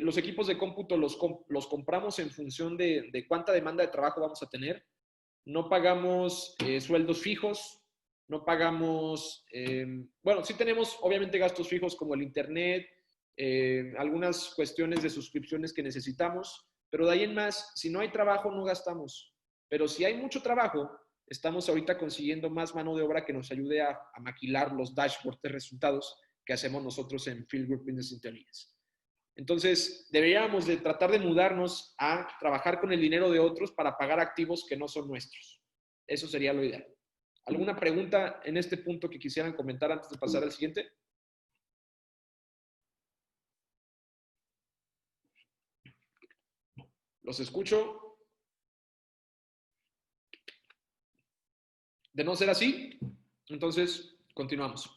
Los equipos de cómputo los compramos en función de cuánta demanda de trabajo vamos a tener. No pagamos sueldos fijos, no pagamos, bueno, sí tenemos obviamente gastos fijos como el internet, algunas cuestiones de suscripciones que necesitamos, pero de ahí en más, si no hay trabajo, no gastamos. Pero si hay mucho trabajo, estamos ahorita consiguiendo más mano de obra que nos ayude a maquilar los dashboards de resultados que hacemos nosotros en Field Group Business Intelligence. Entonces, deberíamos de tratar de mudarnos a trabajar con el dinero de otros para pagar activos que no son nuestros. Eso sería lo ideal. ¿Alguna pregunta en este punto que quisieran comentar antes de pasar al siguiente? Los escucho. De no ser así, entonces continuamos.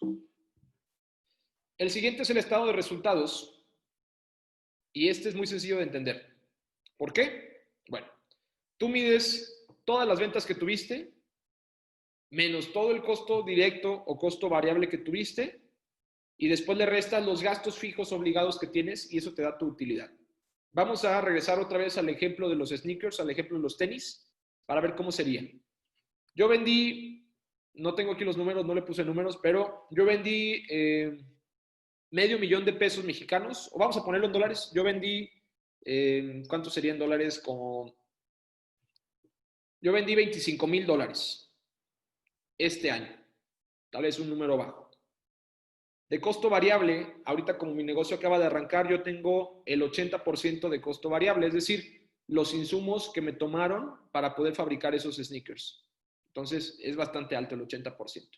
El siguiente es el estado de resultados. Y este es muy sencillo de entender. ¿Por qué? Bueno, tú mides todas las ventas que tuviste, menos todo el costo directo o costo variable que tuviste, y después le restas los gastos fijos obligados que tienes, y eso te da tu utilidad. Vamos a regresar otra vez al ejemplo de los sneakers, al ejemplo de los tenis, para ver cómo sería. Yo vendí, no tengo aquí los números, no le puse números, pero yo vendí $500,000 mexicanos, o vamos a ponerlo en dólares. Yo vendí, ¿cuántos serían dólares? Yo vendí $25,000 este año, tal vez un número bajo. De costo variable, ahorita como mi negocio acaba de arrancar, yo tengo el 80% de costo variable, es decir, los insumos que me tomaron para poder fabricar esos sneakers. Entonces, es bastante alto el 80%.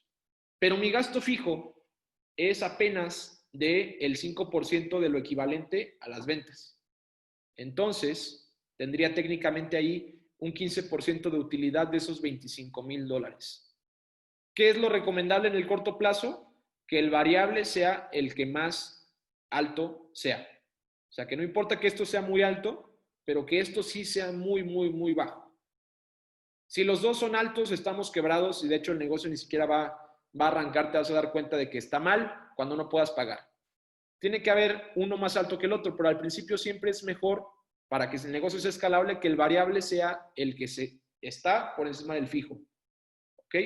Pero mi gasto fijo es apenas del 5% de lo equivalente a las ventas. Entonces, tendría técnicamente ahí un 15% de utilidad de esos $25,000. ¿Qué es lo recomendable en el corto plazo? Que el variable sea el que más alto sea. O sea, que no importa que esto sea muy alto, pero que esto sí sea muy, muy, muy bajo. Si los dos son altos, estamos quebrados y de hecho el negocio ni siquiera va a arrancar, te vas a dar cuenta de que está mal cuando no puedas pagar. Tiene que haber uno más alto que el otro, pero al principio siempre es mejor, para que el negocio sea escalable, que el variable sea el que está por encima del fijo. ¿Ok?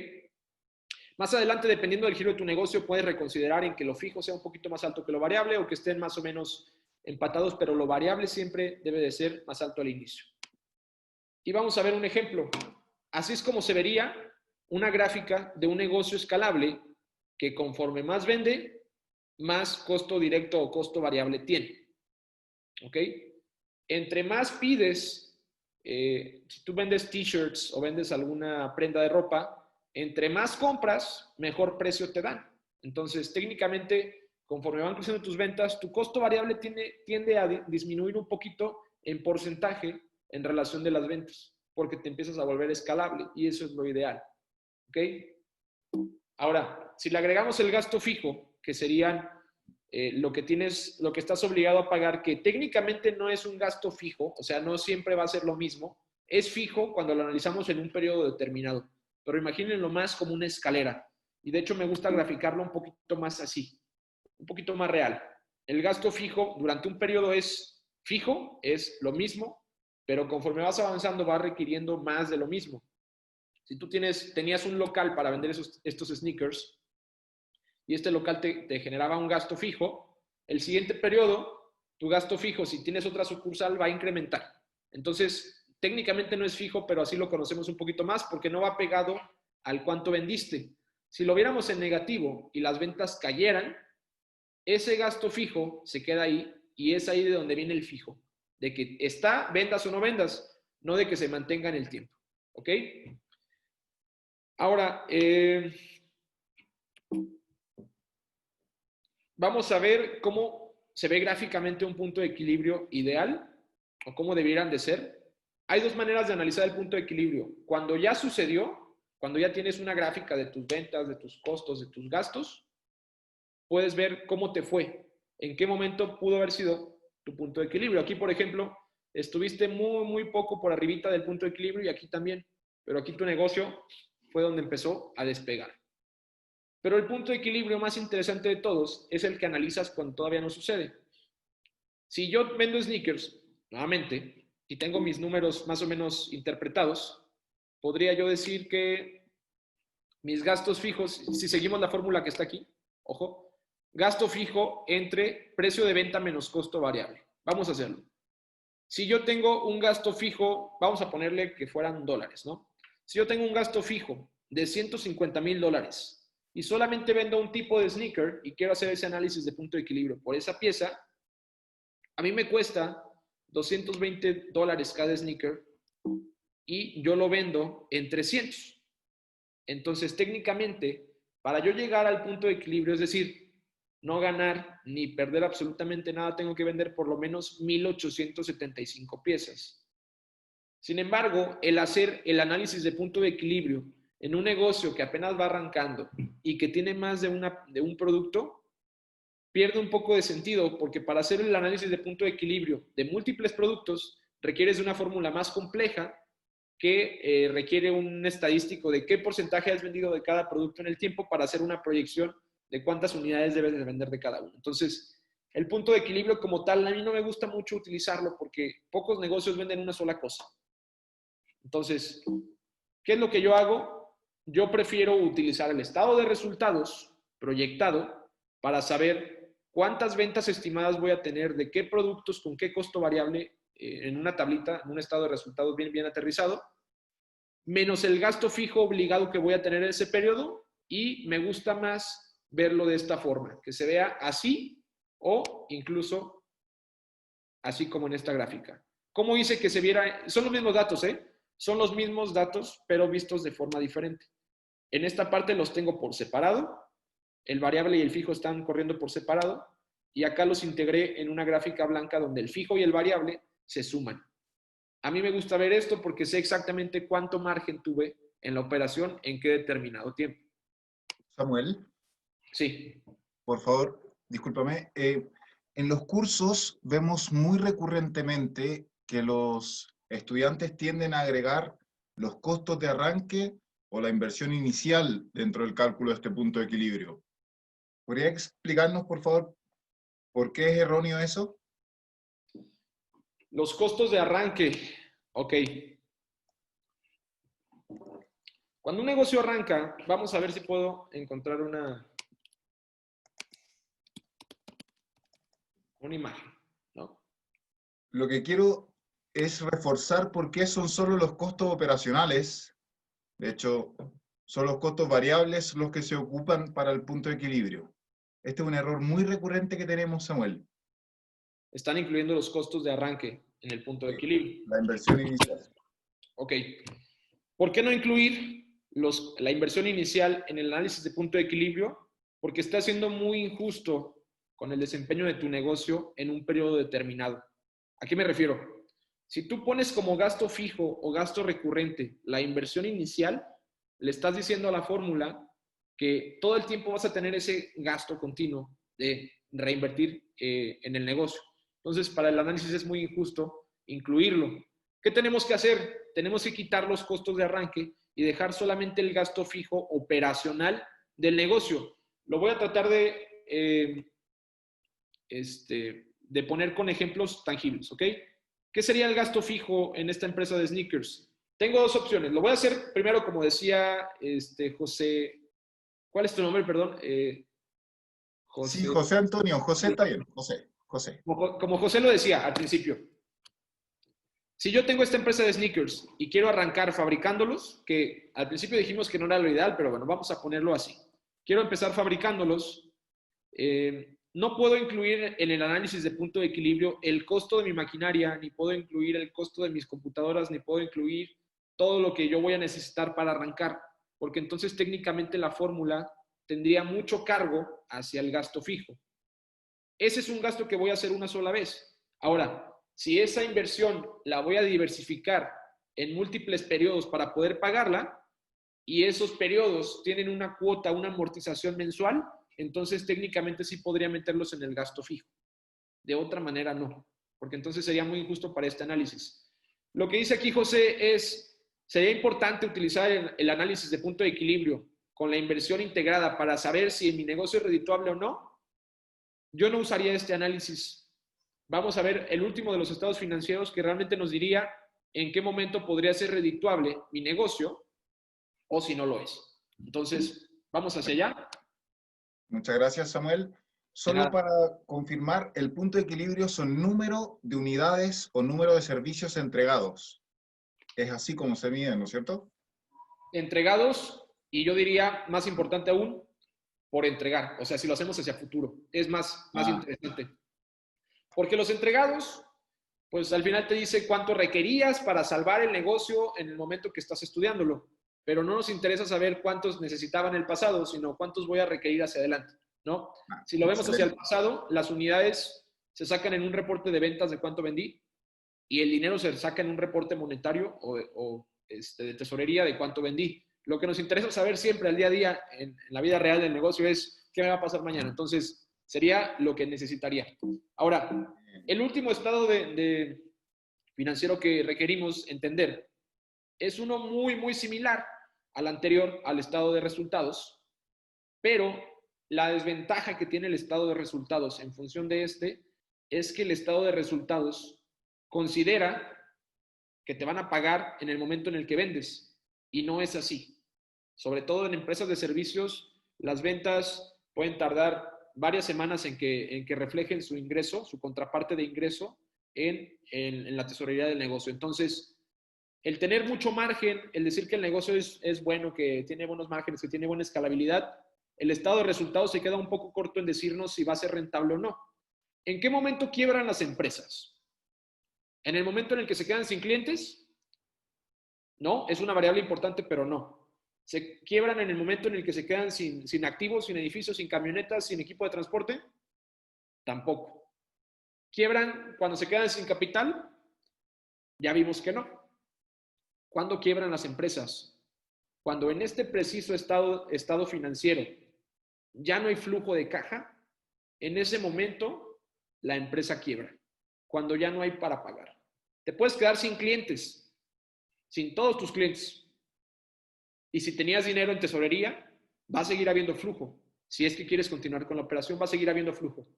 Más adelante, dependiendo del giro de tu negocio, puedes reconsiderar en que lo fijo sea un poquito más alto que lo variable o que estén más o menos empatados, pero lo variable siempre debe de ser más alto al inicio. Y vamos a ver un ejemplo. Así es como se vería una gráfica de un negocio escalable que conforme más vende, más costo directo o costo variable tiene. ¿Ok? Entre más pides si tú vendes t-shirts o vendes alguna prenda de ropa, entre más compras, mejor precio te dan. Entonces, técnicamente, conforme van creciendo tus ventas, tu costo variable tiende a disminuir un poquito en porcentaje en relación de las ventas, porque te empiezas a volver escalable y eso es lo ideal. ¿Ok? Ahora, si le agregamos el gasto fijo, que serían lo que estás obligado a pagar, que técnicamente no es un gasto fijo, o sea, no siempre va a ser lo mismo, es fijo cuando lo analizamos en un periodo determinado, pero imagínenlo más como una escalera. Y de hecho me gusta graficarlo un poquito más así, un poquito más real. El gasto fijo durante un periodo es fijo, es lo mismo, pero conforme vas avanzando va requiriendo más de lo mismo. Si tú tenías un local para vender estos sneakers y este local te generaba un gasto fijo, el siguiente periodo, tu gasto fijo, si tienes otra sucursal, va a incrementar. Entonces, técnicamente no es fijo, pero así lo conocemos un poquito más porque no va pegado al cuánto vendiste. Si lo viéramos en negativo y las ventas cayeran, ese gasto fijo se queda ahí y es ahí de donde viene el fijo. De que está, vendas o no vendas, no de que se mantenga en el tiempo. ¿Ok? Ahora, vamos a ver cómo se ve gráficamente un punto de equilibrio ideal o cómo debieran de ser. Hay dos maneras de analizar el punto de equilibrio. Cuando ya sucedió, cuando ya tienes una gráfica de tus ventas, de tus costos, de tus gastos, puedes ver cómo te fue, en qué momento pudo haber sido tu punto de equilibrio. Aquí, por ejemplo, estuviste muy, muy poco por arribita del punto de equilibrio y aquí también, pero aquí tu negocio fue donde empezó a despegar. Pero el punto de equilibrio más interesante de todos es el que analizas cuando todavía no sucede. Si yo vendo sneakers, nuevamente, y tengo mis números más o menos interpretados, podría yo decir que mis gastos fijos, si seguimos la fórmula que está aquí, ojo, gasto fijo entre precio de venta menos costo variable. Vamos a hacerlo. Si yo tengo un gasto fijo, vamos a ponerle que fueran dólares, ¿no? Si yo tengo un gasto fijo de $150,000 y solamente vendo un tipo de sneaker y quiero hacer ese análisis de punto de equilibrio por esa pieza, a mí me cuesta $220 cada sneaker y yo lo vendo en 300. Entonces, técnicamente, para yo llegar al punto de equilibrio, es decir, no ganar ni perder absolutamente nada, tengo que vender por lo menos 1,875 piezas. Sin embargo, el hacer el análisis de punto de equilibrio en un negocio que apenas va arrancando y que tiene más de un producto, pierde un poco de sentido, porque para hacer el análisis de punto de equilibrio de múltiples productos requieres de una fórmula más compleja que requiere un estadístico de qué porcentaje has vendido de cada producto en el tiempo para hacer una proyección de cuántas unidades debes de vender de cada uno. Entonces, el punto de equilibrio como tal, a mí no me gusta mucho utilizarlo porque pocos negocios venden una sola cosa. Entonces, ¿qué es lo que yo hago? Yo prefiero utilizar el estado de resultados proyectado para saber cuántas ventas estimadas voy a tener, de qué productos, con qué costo variable, en una tablita, en un estado de resultados bien aterrizado, menos el gasto fijo obligado que voy a tener en ese periodo, y me gusta más verlo de esta forma, que se vea así o incluso así como en esta gráfica. ¿Cómo hice que se viera? Son los mismos datos, ¿eh? Son los mismos datos, pero vistos de forma diferente. En esta parte los tengo por separado, el variable y el fijo están corriendo por separado, y acá los integré en una gráfica blanca donde el fijo y el variable se suman. A mí me gusta ver esto porque sé exactamente cuánto margen tuve en la operación en qué determinado tiempo. Samuel, Sí. por favor, discúlpame. En los cursos vemos muy recurrentemente que los estudiantes tienden a agregar los costos de arranque o la inversión inicial dentro del cálculo de este punto de equilibrio. ¿Podría explicarnos, por favor, por qué es erróneo eso? Los costos de arranque. Ok. Cuando un negocio arranca, vamos a ver si puedo encontrar una imagen, ¿no? Lo que quiero es reforzar por qué son solo los costos operacionales. De hecho, son los costos variables los que se ocupan para el punto de equilibrio. Este es un error muy recurrente que tenemos, Samuel. Están incluyendo los costos de arranque. en el punto de equilibrio. La inversión inicial. Ok. ¿Por qué no incluir la inversión inicial en el análisis de punto de equilibrio? Porque está siendo muy injusto con el desempeño de tu negocio en un periodo determinado. ¿A qué me refiero? Si tú pones como gasto fijo o gasto recurrente la inversión inicial, le estás diciendo a la fórmula que todo el tiempo vas a tener ese gasto continuo de reinvertir en el negocio. Entonces, para el análisis es muy injusto incluirlo. ¿Qué tenemos que hacer? Tenemos que quitar los costos de arranque y dejar solamente el gasto fijo operacional del negocio. Lo voy a tratar de poner con ejemplos tangibles, ¿ok? ¿Qué sería el gasto fijo en esta empresa de sneakers? Tengo dos opciones. Lo voy a hacer primero, como decía José. ¿Cuál es tu nombre, perdón? José. Sí, José Antonio. José está bien. José. Como José lo decía al principio. Si yo tengo esta empresa de sneakers y quiero arrancar fabricándolos, que al principio dijimos que no era lo ideal, pero bueno, vamos a ponerlo así. Quiero empezar fabricándolos. No puedo incluir en el análisis de punto de equilibrio el costo de mi maquinaria, ni puedo incluir el costo de mis computadoras, ni puedo incluir todo lo que yo voy a necesitar para arrancar, porque entonces técnicamente la fórmula tendría mucho cargo hacia el gasto fijo. Ese es un gasto que voy a hacer una sola vez. Ahora, si esa inversión la voy a diversificar en múltiples periodos para poder pagarla, y esos periodos tienen una cuota, una amortización mensual, entonces técnicamente sí podría meterlos en el gasto fijo. De otra manera no, porque entonces sería muy injusto para este análisis. Lo que dice aquí José es, sería importante utilizar el análisis de punto de equilibrio con la inversión integrada para saber si mi negocio es redituable o no. Yo no usaría este análisis. Vamos a ver el último de los estados financieros que realmente nos diría en qué momento podría ser redituable mi negocio o si no lo es. Entonces, vamos hacia allá. Muchas gracias, Samuel. Solo para confirmar, el punto de equilibrio son número de unidades o número de servicios entregados. Es así como se mide, ¿no es cierto? Entregados, y yo diría, más importante aún, por entregar. O sea, si lo hacemos hacia futuro, es más interesante. Porque los entregados, pues al final te dice cuánto requerías para salvar el negocio en el momento que estás estudiándolo. Pero no nos interesa saber cuántos necesitaba en el pasado, sino cuántos voy a requerir hacia adelante, ¿no? Si lo vemos hacia el pasado, las unidades se sacan en un reporte de ventas de cuánto vendí y el dinero se saca en un reporte monetario o de tesorería de cuánto vendí. Lo que nos interesa saber siempre al día a día en la vida real del negocio es qué me va a pasar mañana. Entonces, sería lo que necesitaría. Ahora, el último estado de financiero que requerimos entender es uno muy, muy similar al anterior, al estado de resultados, pero la desventaja que tiene el estado de resultados en función de este es que el estado de resultados considera que te van a pagar en el momento en el que vendes y no es así. Sobre todo en empresas de servicios, las ventas pueden tardar varias semanas en que reflejen su ingreso, su contraparte de ingreso en la tesorería del negocio. Entonces, el tener mucho margen, el decir que el negocio es bueno, que tiene buenos márgenes, que tiene buena escalabilidad, el estado de resultados se queda un poco corto en decirnos si va a ser rentable o no. ¿En qué momento quiebran las empresas? ¿En el momento en el que se quedan sin clientes? No, es una variable importante, pero no. ¿Se quiebran en el momento en el que se quedan sin activos, sin edificios, sin camionetas, sin equipo de transporte? Tampoco. ¿Quiebran cuando se quedan sin capital? Ya vimos que no. ¿Cuándo quiebran las empresas? Cuando en este preciso estado financiero ya no hay flujo de caja, en ese momento la empresa quiebra. Cuando ya no hay para pagar. Te puedes quedar sin clientes, sin todos tus clientes. Y si tenías dinero en tesorería, va a seguir habiendo flujo. Si es que quieres continuar con la operación, va a seguir habiendo flujo.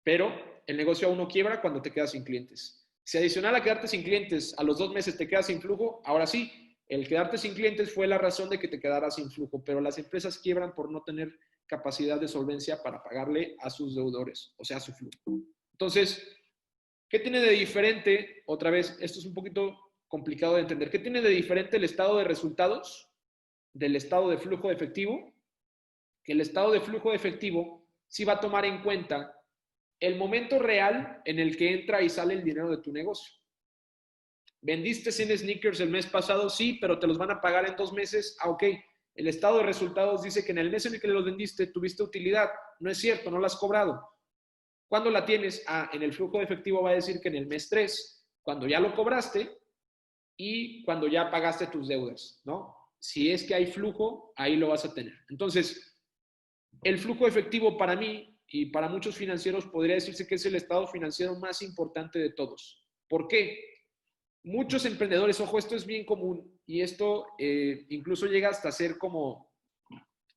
Pero el negocio aún no quiebra cuando te quedas sin clientes. Si adicional a quedarte sin clientes, a los 2 meses te quedas sin flujo, ahora sí, el quedarte sin clientes fue la razón de que te quedaras sin flujo, pero las empresas quiebran por no tener capacidad de solvencia para pagarle a sus deudores, o sea, a su flujo. Entonces, ¿qué tiene de diferente? Otra vez, esto es un poquito complicado de entender. ¿Qué tiene de diferente el estado de resultados del estado de flujo de efectivo? Que el estado de flujo de efectivo sí va a tomar en cuenta el momento real en el que entra y sale el dinero de tu negocio. ¿Vendiste 100 sneakers el mes pasado? Sí, pero te los van a pagar en 2 meses. Ah, ok. El estado de resultados dice que en el mes en el que los vendiste tuviste utilidad. No es cierto, no la has cobrado. ¿Cuándo la tienes? Ah, en el flujo de efectivo va a decir que en el mes 3, cuando ya lo cobraste y cuando ya pagaste tus deudas, ¿no? Si es que hay flujo, ahí lo vas a tener. Entonces, el flujo de efectivo para mí y para muchos financieros podría decirse que es el estado financiero más importante de todos. ¿Por qué? Muchos emprendedores, ojo, esto es bien común y esto incluso llega hasta ser como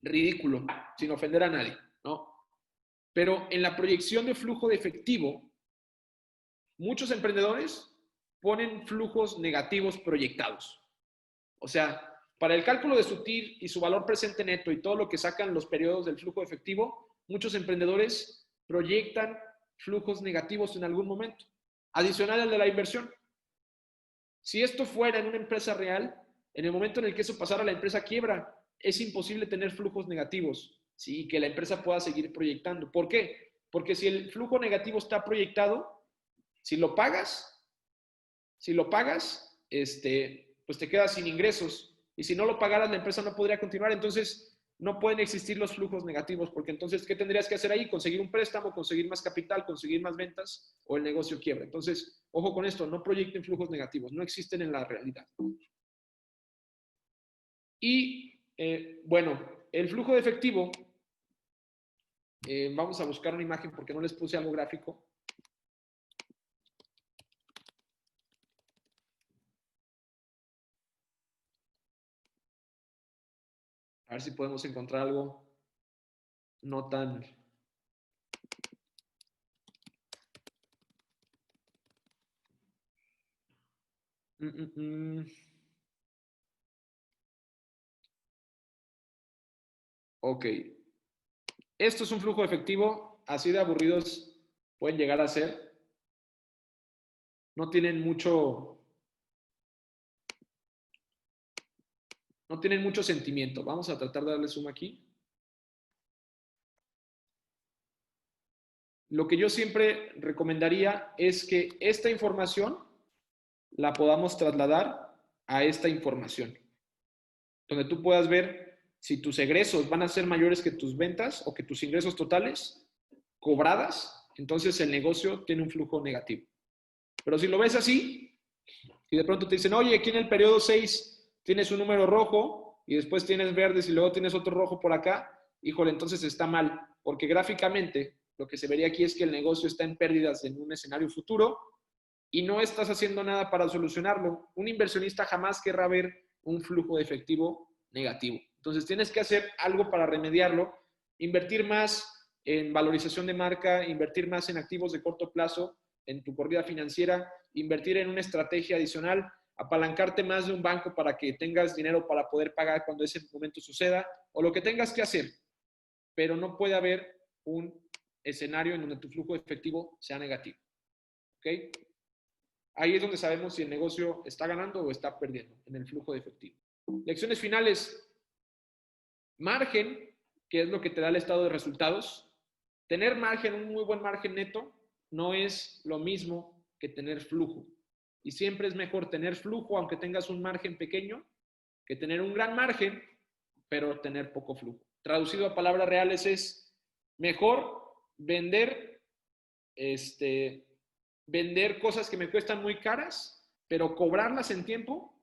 ridículo, sin ofender a nadie, ¿no? Pero en la proyección de flujo de efectivo, muchos emprendedores ponen flujos negativos proyectados. O sea, para el cálculo de su TIR y su valor presente neto y todo lo que sacan los periodos del flujo de efectivo, muchos emprendedores proyectan flujos negativos en algún momento, adicional al de la inversión. Si esto fuera en una empresa real, en el momento en el que eso pasara, la empresa quiebra. Es imposible tener flujos negativos, ¿sí? Y que la empresa pueda seguir proyectando. ¿Por qué? Porque si el flujo negativo está proyectado, si lo pagas, pues te quedas sin ingresos. Y si no lo pagaras, la empresa no podría continuar. Entonces, no pueden existir los flujos negativos, porque entonces, ¿qué tendrías que hacer ahí? Conseguir un préstamo, conseguir más capital, conseguir más ventas, o el negocio quiebra. Entonces, ojo con esto, no proyecten flujos negativos, no existen en la realidad. Y, bueno, el flujo de efectivo, vamos a buscar una imagen porque no les puse algo gráfico. A ver si podemos encontrar algo no tan... Ok. Esto es un flujo de efectivo, así de aburridos pueden llegar a ser. No tienen mucho sentimiento. Vamos a tratar de darle zoom aquí. Lo que yo siempre recomendaría es que esta información la podamos trasladar a esta información, donde tú puedas ver si tus egresos van a ser mayores que tus ventas o que tus ingresos totales cobradas, entonces el negocio tiene un flujo negativo. Pero si lo ves así, y de pronto te dicen, oye, aquí en el periodo 6 tienes un número rojo y después tienes verdes y luego tienes otro rojo por acá, híjole, entonces está mal, porque gráficamente lo que se vería aquí es que el negocio está en pérdidas en un escenario futuro y no estás haciendo nada para solucionarlo. Un inversionista jamás querrá ver un flujo de efectivo negativo. Entonces tienes que hacer algo para remediarlo, invertir más en valorización de marca, invertir más en activos de corto plazo, en tu corrida financiera, invertir en una estrategia adicional, apalancarte más de un banco para que tengas dinero para poder pagar cuando ese momento suceda, o lo que tengas que hacer. Pero no puede haber un escenario en donde tu flujo de efectivo sea negativo. ¿Ok? Ahí es donde sabemos si el negocio está ganando o está perdiendo en el flujo de efectivo. Lecciones finales. Margen, que es lo que te da el estado de resultados. Tener margen, un muy buen margen neto, no es lo mismo que tener flujo. Y siempre es mejor tener flujo, aunque tengas un margen pequeño, que tener un gran margen, pero tener poco flujo. Traducido a palabras reales es mejor vender, vender cosas que me cuestan muy caras, pero cobrarlas en tiempo,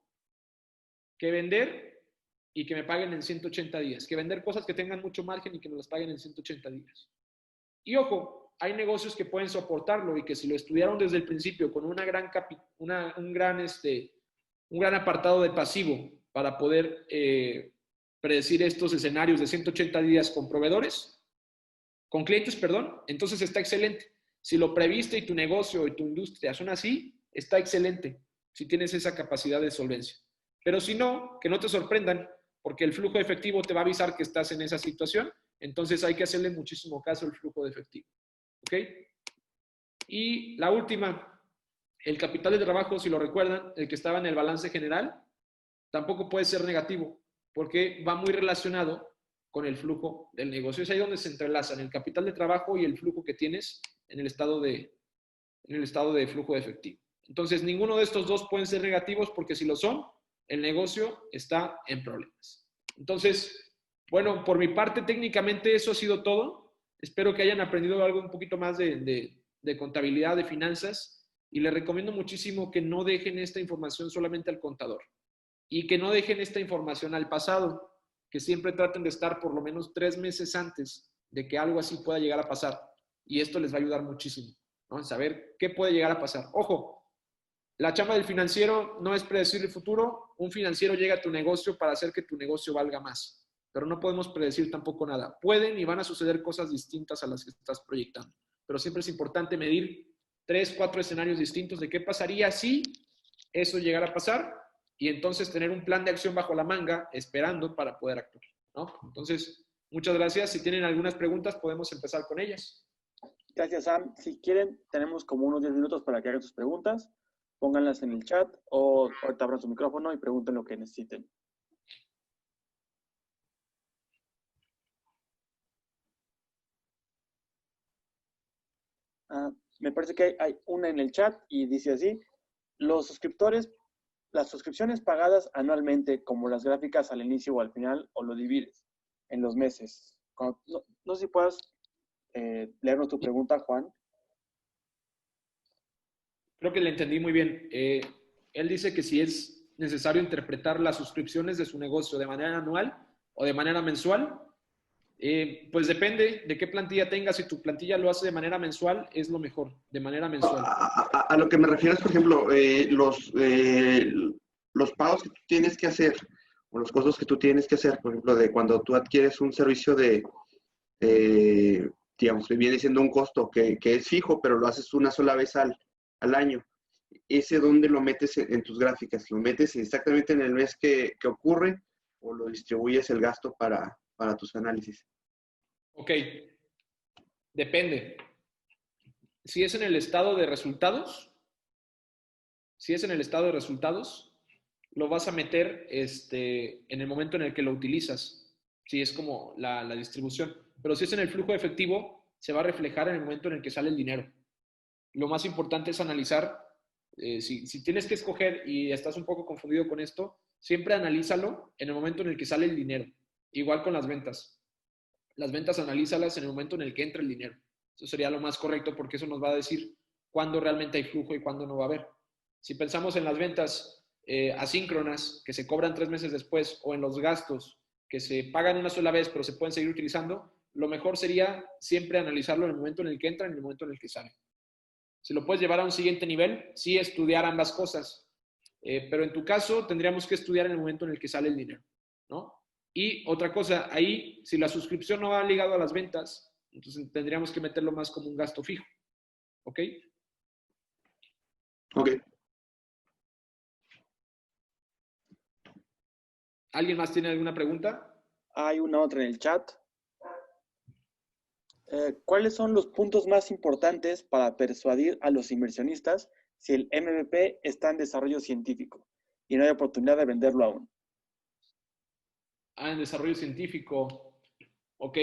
que vender y que me paguen en 180 días. Que vender cosas que tengan mucho margen y que me las paguen en 180 días. Y ojo, hay negocios que pueden soportarlo y que si lo estudiaron desde el principio con un gran apartado de pasivo para poder predecir estos escenarios de 180 días con proveedores, con clientes, perdón, entonces está excelente. Si lo previste y tu negocio y tu industria son así, está excelente si tienes esa capacidad de solvencia. Pero si no, que no te sorprendan, porque el flujo de efectivo te va a avisar que estás en esa situación, entonces hay que hacerle muchísimo caso al flujo de efectivo. ¿Ok? Y la última, el capital de trabajo, si lo recuerdan, el que estaba en el balance general, tampoco puede ser negativo, porque va muy relacionado con el flujo del negocio. Es ahí donde se entrelazan el capital de trabajo y el flujo que tienes en el estado de flujo de efectivo. Entonces, ninguno de estos dos pueden ser negativos porque si lo son, el negocio está en problemas. Entonces, bueno, por mi parte, técnicamente eso ha sido todo. Espero que hayan aprendido algo un poquito más de contabilidad, de finanzas, y les recomiendo muchísimo que no dejen esta información solamente al contador y que no dejen esta información al pasado, que siempre traten de estar por lo menos 3 meses antes de que algo así pueda llegar a pasar. Y esto les va a ayudar muchísimo, ¿no? En saber qué puede llegar a pasar. Ojo, la chamba del financiero no es predecir el futuro. Un financiero llega a tu negocio para hacer que tu negocio valga más, pero no podemos predecir tampoco nada. Pueden y van a suceder cosas distintas a las que estás proyectando, pero siempre es importante medir 3, 4 escenarios distintos de qué pasaría si eso llegara a pasar y entonces tener un plan de acción bajo la manga esperando para poder actuar, ¿no? Entonces, muchas gracias. Si tienen algunas preguntas, podemos empezar con ellas. Gracias, Sam. Si quieren, tenemos como unos 10 minutos para que hagan sus preguntas. Pónganlas en el chat o ahorita abran su micrófono y pregunten lo que necesiten. Me parece que hay una en el chat y dice así: los suscriptores, las suscripciones pagadas anualmente, como las gráficas al inicio o al final, o lo divides en los meses. No sé si puedas leernos tu pregunta, Juan. Creo que le entendí muy bien. Él dice que si es necesario interpretar las suscripciones de su negocio de manera anual o de manera mensual, pues depende de qué plantilla tengas. Si tu plantilla lo hace de manera mensual, es lo mejor, de manera mensual. A lo que me refiero es, por ejemplo, los pagos que tú tienes que hacer o los costos que tú tienes que hacer, por ejemplo, de cuando tú adquieres un servicio digamos, que viene siendo un costo que es fijo, pero lo haces una sola vez al año. ¿Ese dónde lo metes en tus gráficas? ¿Lo metes exactamente en el mes que ocurre o lo distribuyes el gasto para tus análisis? Ok, depende. Si es en el estado de resultados, lo vas a meter en el momento en el que lo utilizas. Si es como la distribución. Pero si es en el flujo de efectivo, se va a reflejar en el momento en el que sale el dinero. Lo más importante es analizar, si tienes que escoger y estás un poco confundido con esto, siempre analízalo en el momento en el que sale el dinero. Igual con las ventas. Las ventas analízalas en el momento en el que entra el dinero. Eso sería lo más correcto porque eso nos va a decir cuándo realmente hay flujo y cuándo no va a haber. Si pensamos en las ventas asíncronas que se cobran 3 meses después o en los gastos que se pagan una sola vez pero se pueden seguir utilizando, lo mejor sería siempre analizarlo en el momento en el que entra y en el momento en el que sale. Si lo puedes llevar a un siguiente nivel, sí estudiar ambas cosas. Pero en tu caso tendríamos que estudiar en el momento en el que sale el dinero, ¿no? Y otra cosa, ahí, si la suscripción no va ligado a las ventas, entonces tendríamos que meterlo más como un gasto fijo. ¿Ok? Ok. ¿Alguien más tiene alguna pregunta? Hay una otra en el chat. ¿Cuáles son los puntos más importantes para persuadir a los inversionistas si el MVP está en desarrollo científico y no hay oportunidad de venderlo aún? En desarrollo científico. Ok.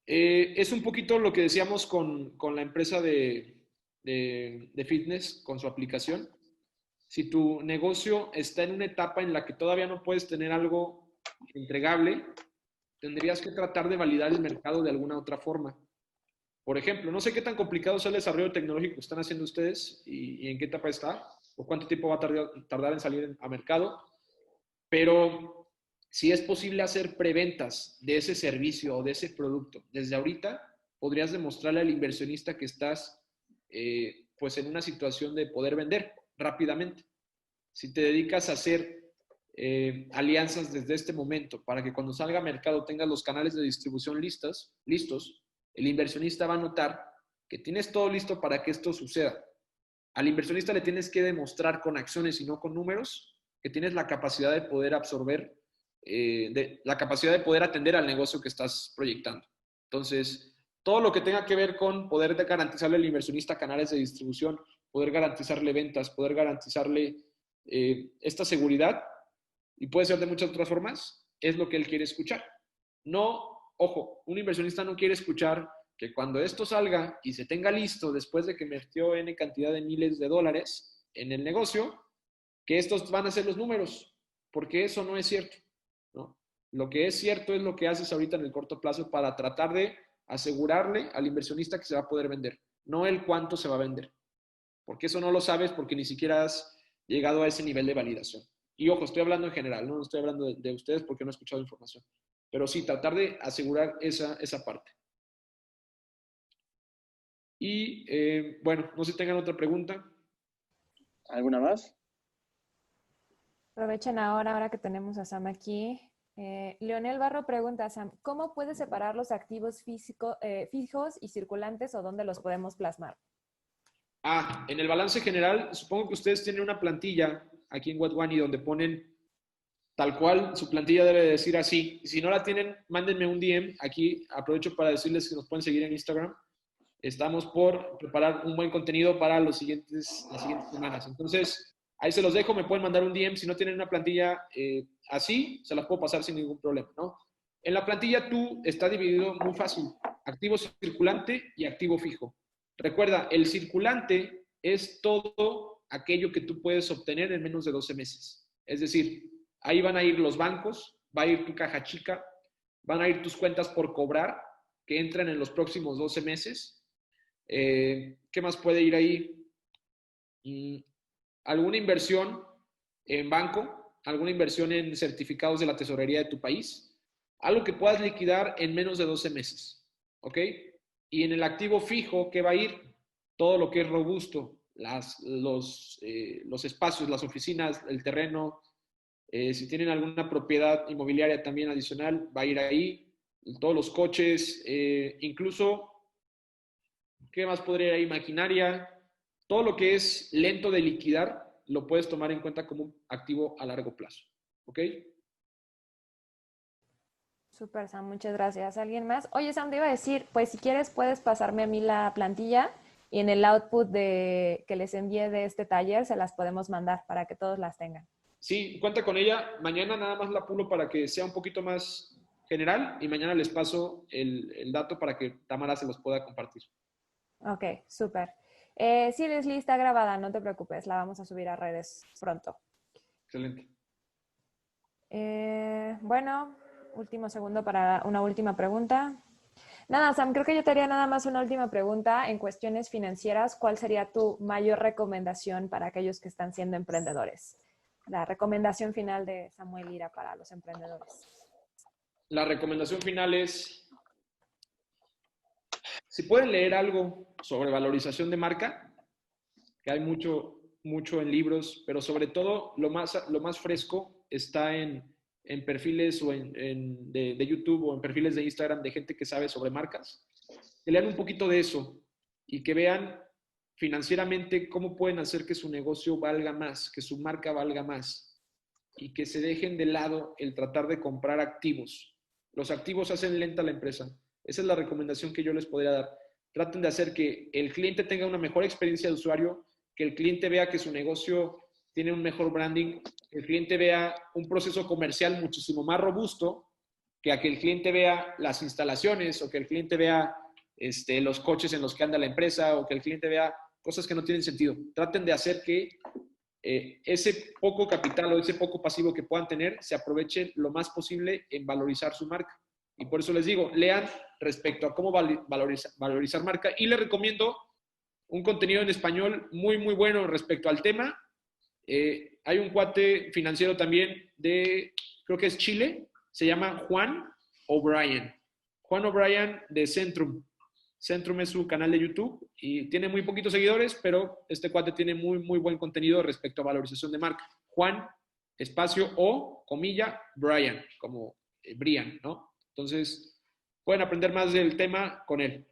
Es un poquito lo que decíamos con la empresa de fitness, con su aplicación. Si tu negocio está en una etapa en la que todavía no puedes tener algo entregable, tendrías que tratar de validar el mercado de alguna otra forma. Por ejemplo, no sé qué tan complicado es el desarrollo tecnológico que están haciendo ustedes y en qué etapa está, o cuánto tiempo va a tardar en salir a mercado, pero si es posible hacer preventas de ese servicio o de ese producto desde ahorita, podrías demostrarle al inversionista que estás pues en una situación de poder vender rápidamente. Si te dedicas a hacer alianzas desde este momento para que cuando salga a mercado tengas los canales de distribución listos, el inversionista va a notar que tienes todo listo para que esto suceda. Al inversionista le tienes que demostrar con acciones y no con números que tienes la capacidad de poder absorber, la capacidad de poder atender al negocio que estás proyectando. Entonces, todo lo que tenga que ver con poder garantizarle al inversionista canales de distribución, poder garantizarle ventas, poder garantizarle esta seguridad, y puede ser de muchas otras formas, es lo que él quiere escuchar. No, ojo, un inversionista no quiere escuchar que cuando esto salga y se tenga listo después de que invirtió N cantidad de miles de dólares en el negocio, que estos van a ser los números, porque eso no es cierto, ¿no? Lo que es cierto es lo que haces ahorita en el corto plazo para tratar de asegurarle al inversionista que se va a poder vender, no el cuánto se va a vender, porque eso no lo sabes porque ni siquiera has llegado a ese nivel de validación. Y ojo, estoy hablando en general, no estoy hablando de ustedes porque no he escuchado información, pero sí tratar de asegurar esa parte. Y bueno, no sé si tengan otra pregunta. ¿Alguna más? Aprovechen ahora que tenemos a Sam aquí. Leonel Barro pregunta a Sam, ¿cómo puedes separar los activos fijos y circulantes o dónde los podemos plasmar? En el balance general, supongo que ustedes tienen una plantilla aquí en WhatOne donde ponen tal cual, su plantilla debe decir así. Si no la tienen, mándenme un DM. Aquí aprovecho para decirles que nos pueden seguir en Instagram. Estamos por preparar un buen contenido para las siguientes semanas. Entonces, ahí se los dejo, me pueden mandar un DM. Si no tienen una plantilla así, se las puedo pasar sin ningún problema, ¿no? En la plantilla tú está dividido muy fácil. Activo circulante y activo fijo. Recuerda, el circulante es todo aquello que tú puedes obtener en menos de 12 meses. Es decir, ahí van a ir los bancos, va a ir tu caja chica, van a ir tus cuentas por cobrar que entran en los próximos 12 meses. ¿Qué más puede ir ahí? Alguna inversión en banco, alguna inversión en certificados de la tesorería de tu país, algo que puedas liquidar en menos de 12 meses, ¿ok? Y en el activo fijo, ¿qué va a ir? Todo lo que es robusto, los espacios, las oficinas, el terreno, si tienen alguna propiedad inmobiliaria también adicional, va a ir ahí, todos los coches, incluso, ¿qué más podría ir ahí? Maquinaria, todo lo que es lento de liquidar, lo puedes tomar en cuenta como un activo a largo plazo, ¿ok? Súper, Sam, muchas gracias. ¿Alguien más? Oye, Sam, te iba a decir, pues si quieres puedes pasarme a mí la plantilla y en el output que les envíe de este taller se las podemos mandar para que todos las tengan. Sí, cuenta con ella. Mañana nada más la pulo para que sea un poquito más general y mañana les paso el dato para que Tamara se los pueda compartir. Ok, súper. Sí, Leslie está grabada, no te preocupes, la vamos a subir a redes pronto. Excelente. Bueno, último segundo para una última pregunta. Nada, Sam, creo que yo te haría nada más una última pregunta en cuestiones financieras. ¿Cuál sería tu mayor recomendación para aquellos que están siendo emprendedores? La recomendación final de Samuel Lira para los emprendedores. La recomendación final es, si pueden leer algo sobre valorización de marca, que hay mucho en libros, pero sobre todo lo más fresco está en perfiles o de YouTube o en perfiles de Instagram de gente que sabe sobre marcas. Que lean un poquito de eso y que vean financieramente cómo pueden hacer que su negocio valga más, que su marca valga más y que se dejen de lado el tratar de comprar activos. Los activos hacen lenta la empresa. Esa es la recomendación que yo les podría dar. Traten de hacer que el cliente tenga una mejor experiencia de usuario, que el cliente vea que su negocio tiene un mejor branding, que el cliente vea un proceso comercial muchísimo más robusto, que a que el cliente vea las instalaciones o que el cliente vea los coches en los que anda la empresa o que el cliente vea cosas que no tienen sentido. Traten de hacer que ese poco capital o ese poco pasivo que puedan tener se aproveche lo más posible en valorizar su marca. Y por eso les digo, lean respecto a cómo valorizar marca y les recomiendo un contenido en español muy, muy bueno respecto al tema. Hay un cuate financiero también creo que es Chile, se llama Juan O'Brien. Juan O'Brien de Centrum. Centrum es su canal de YouTube y tiene muy poquitos seguidores, pero este cuate tiene muy, muy buen contenido respecto a valorización de marca. Juan, espacio O, comilla, Brian, como Brian, ¿no? Entonces, pueden aprender más del tema con él.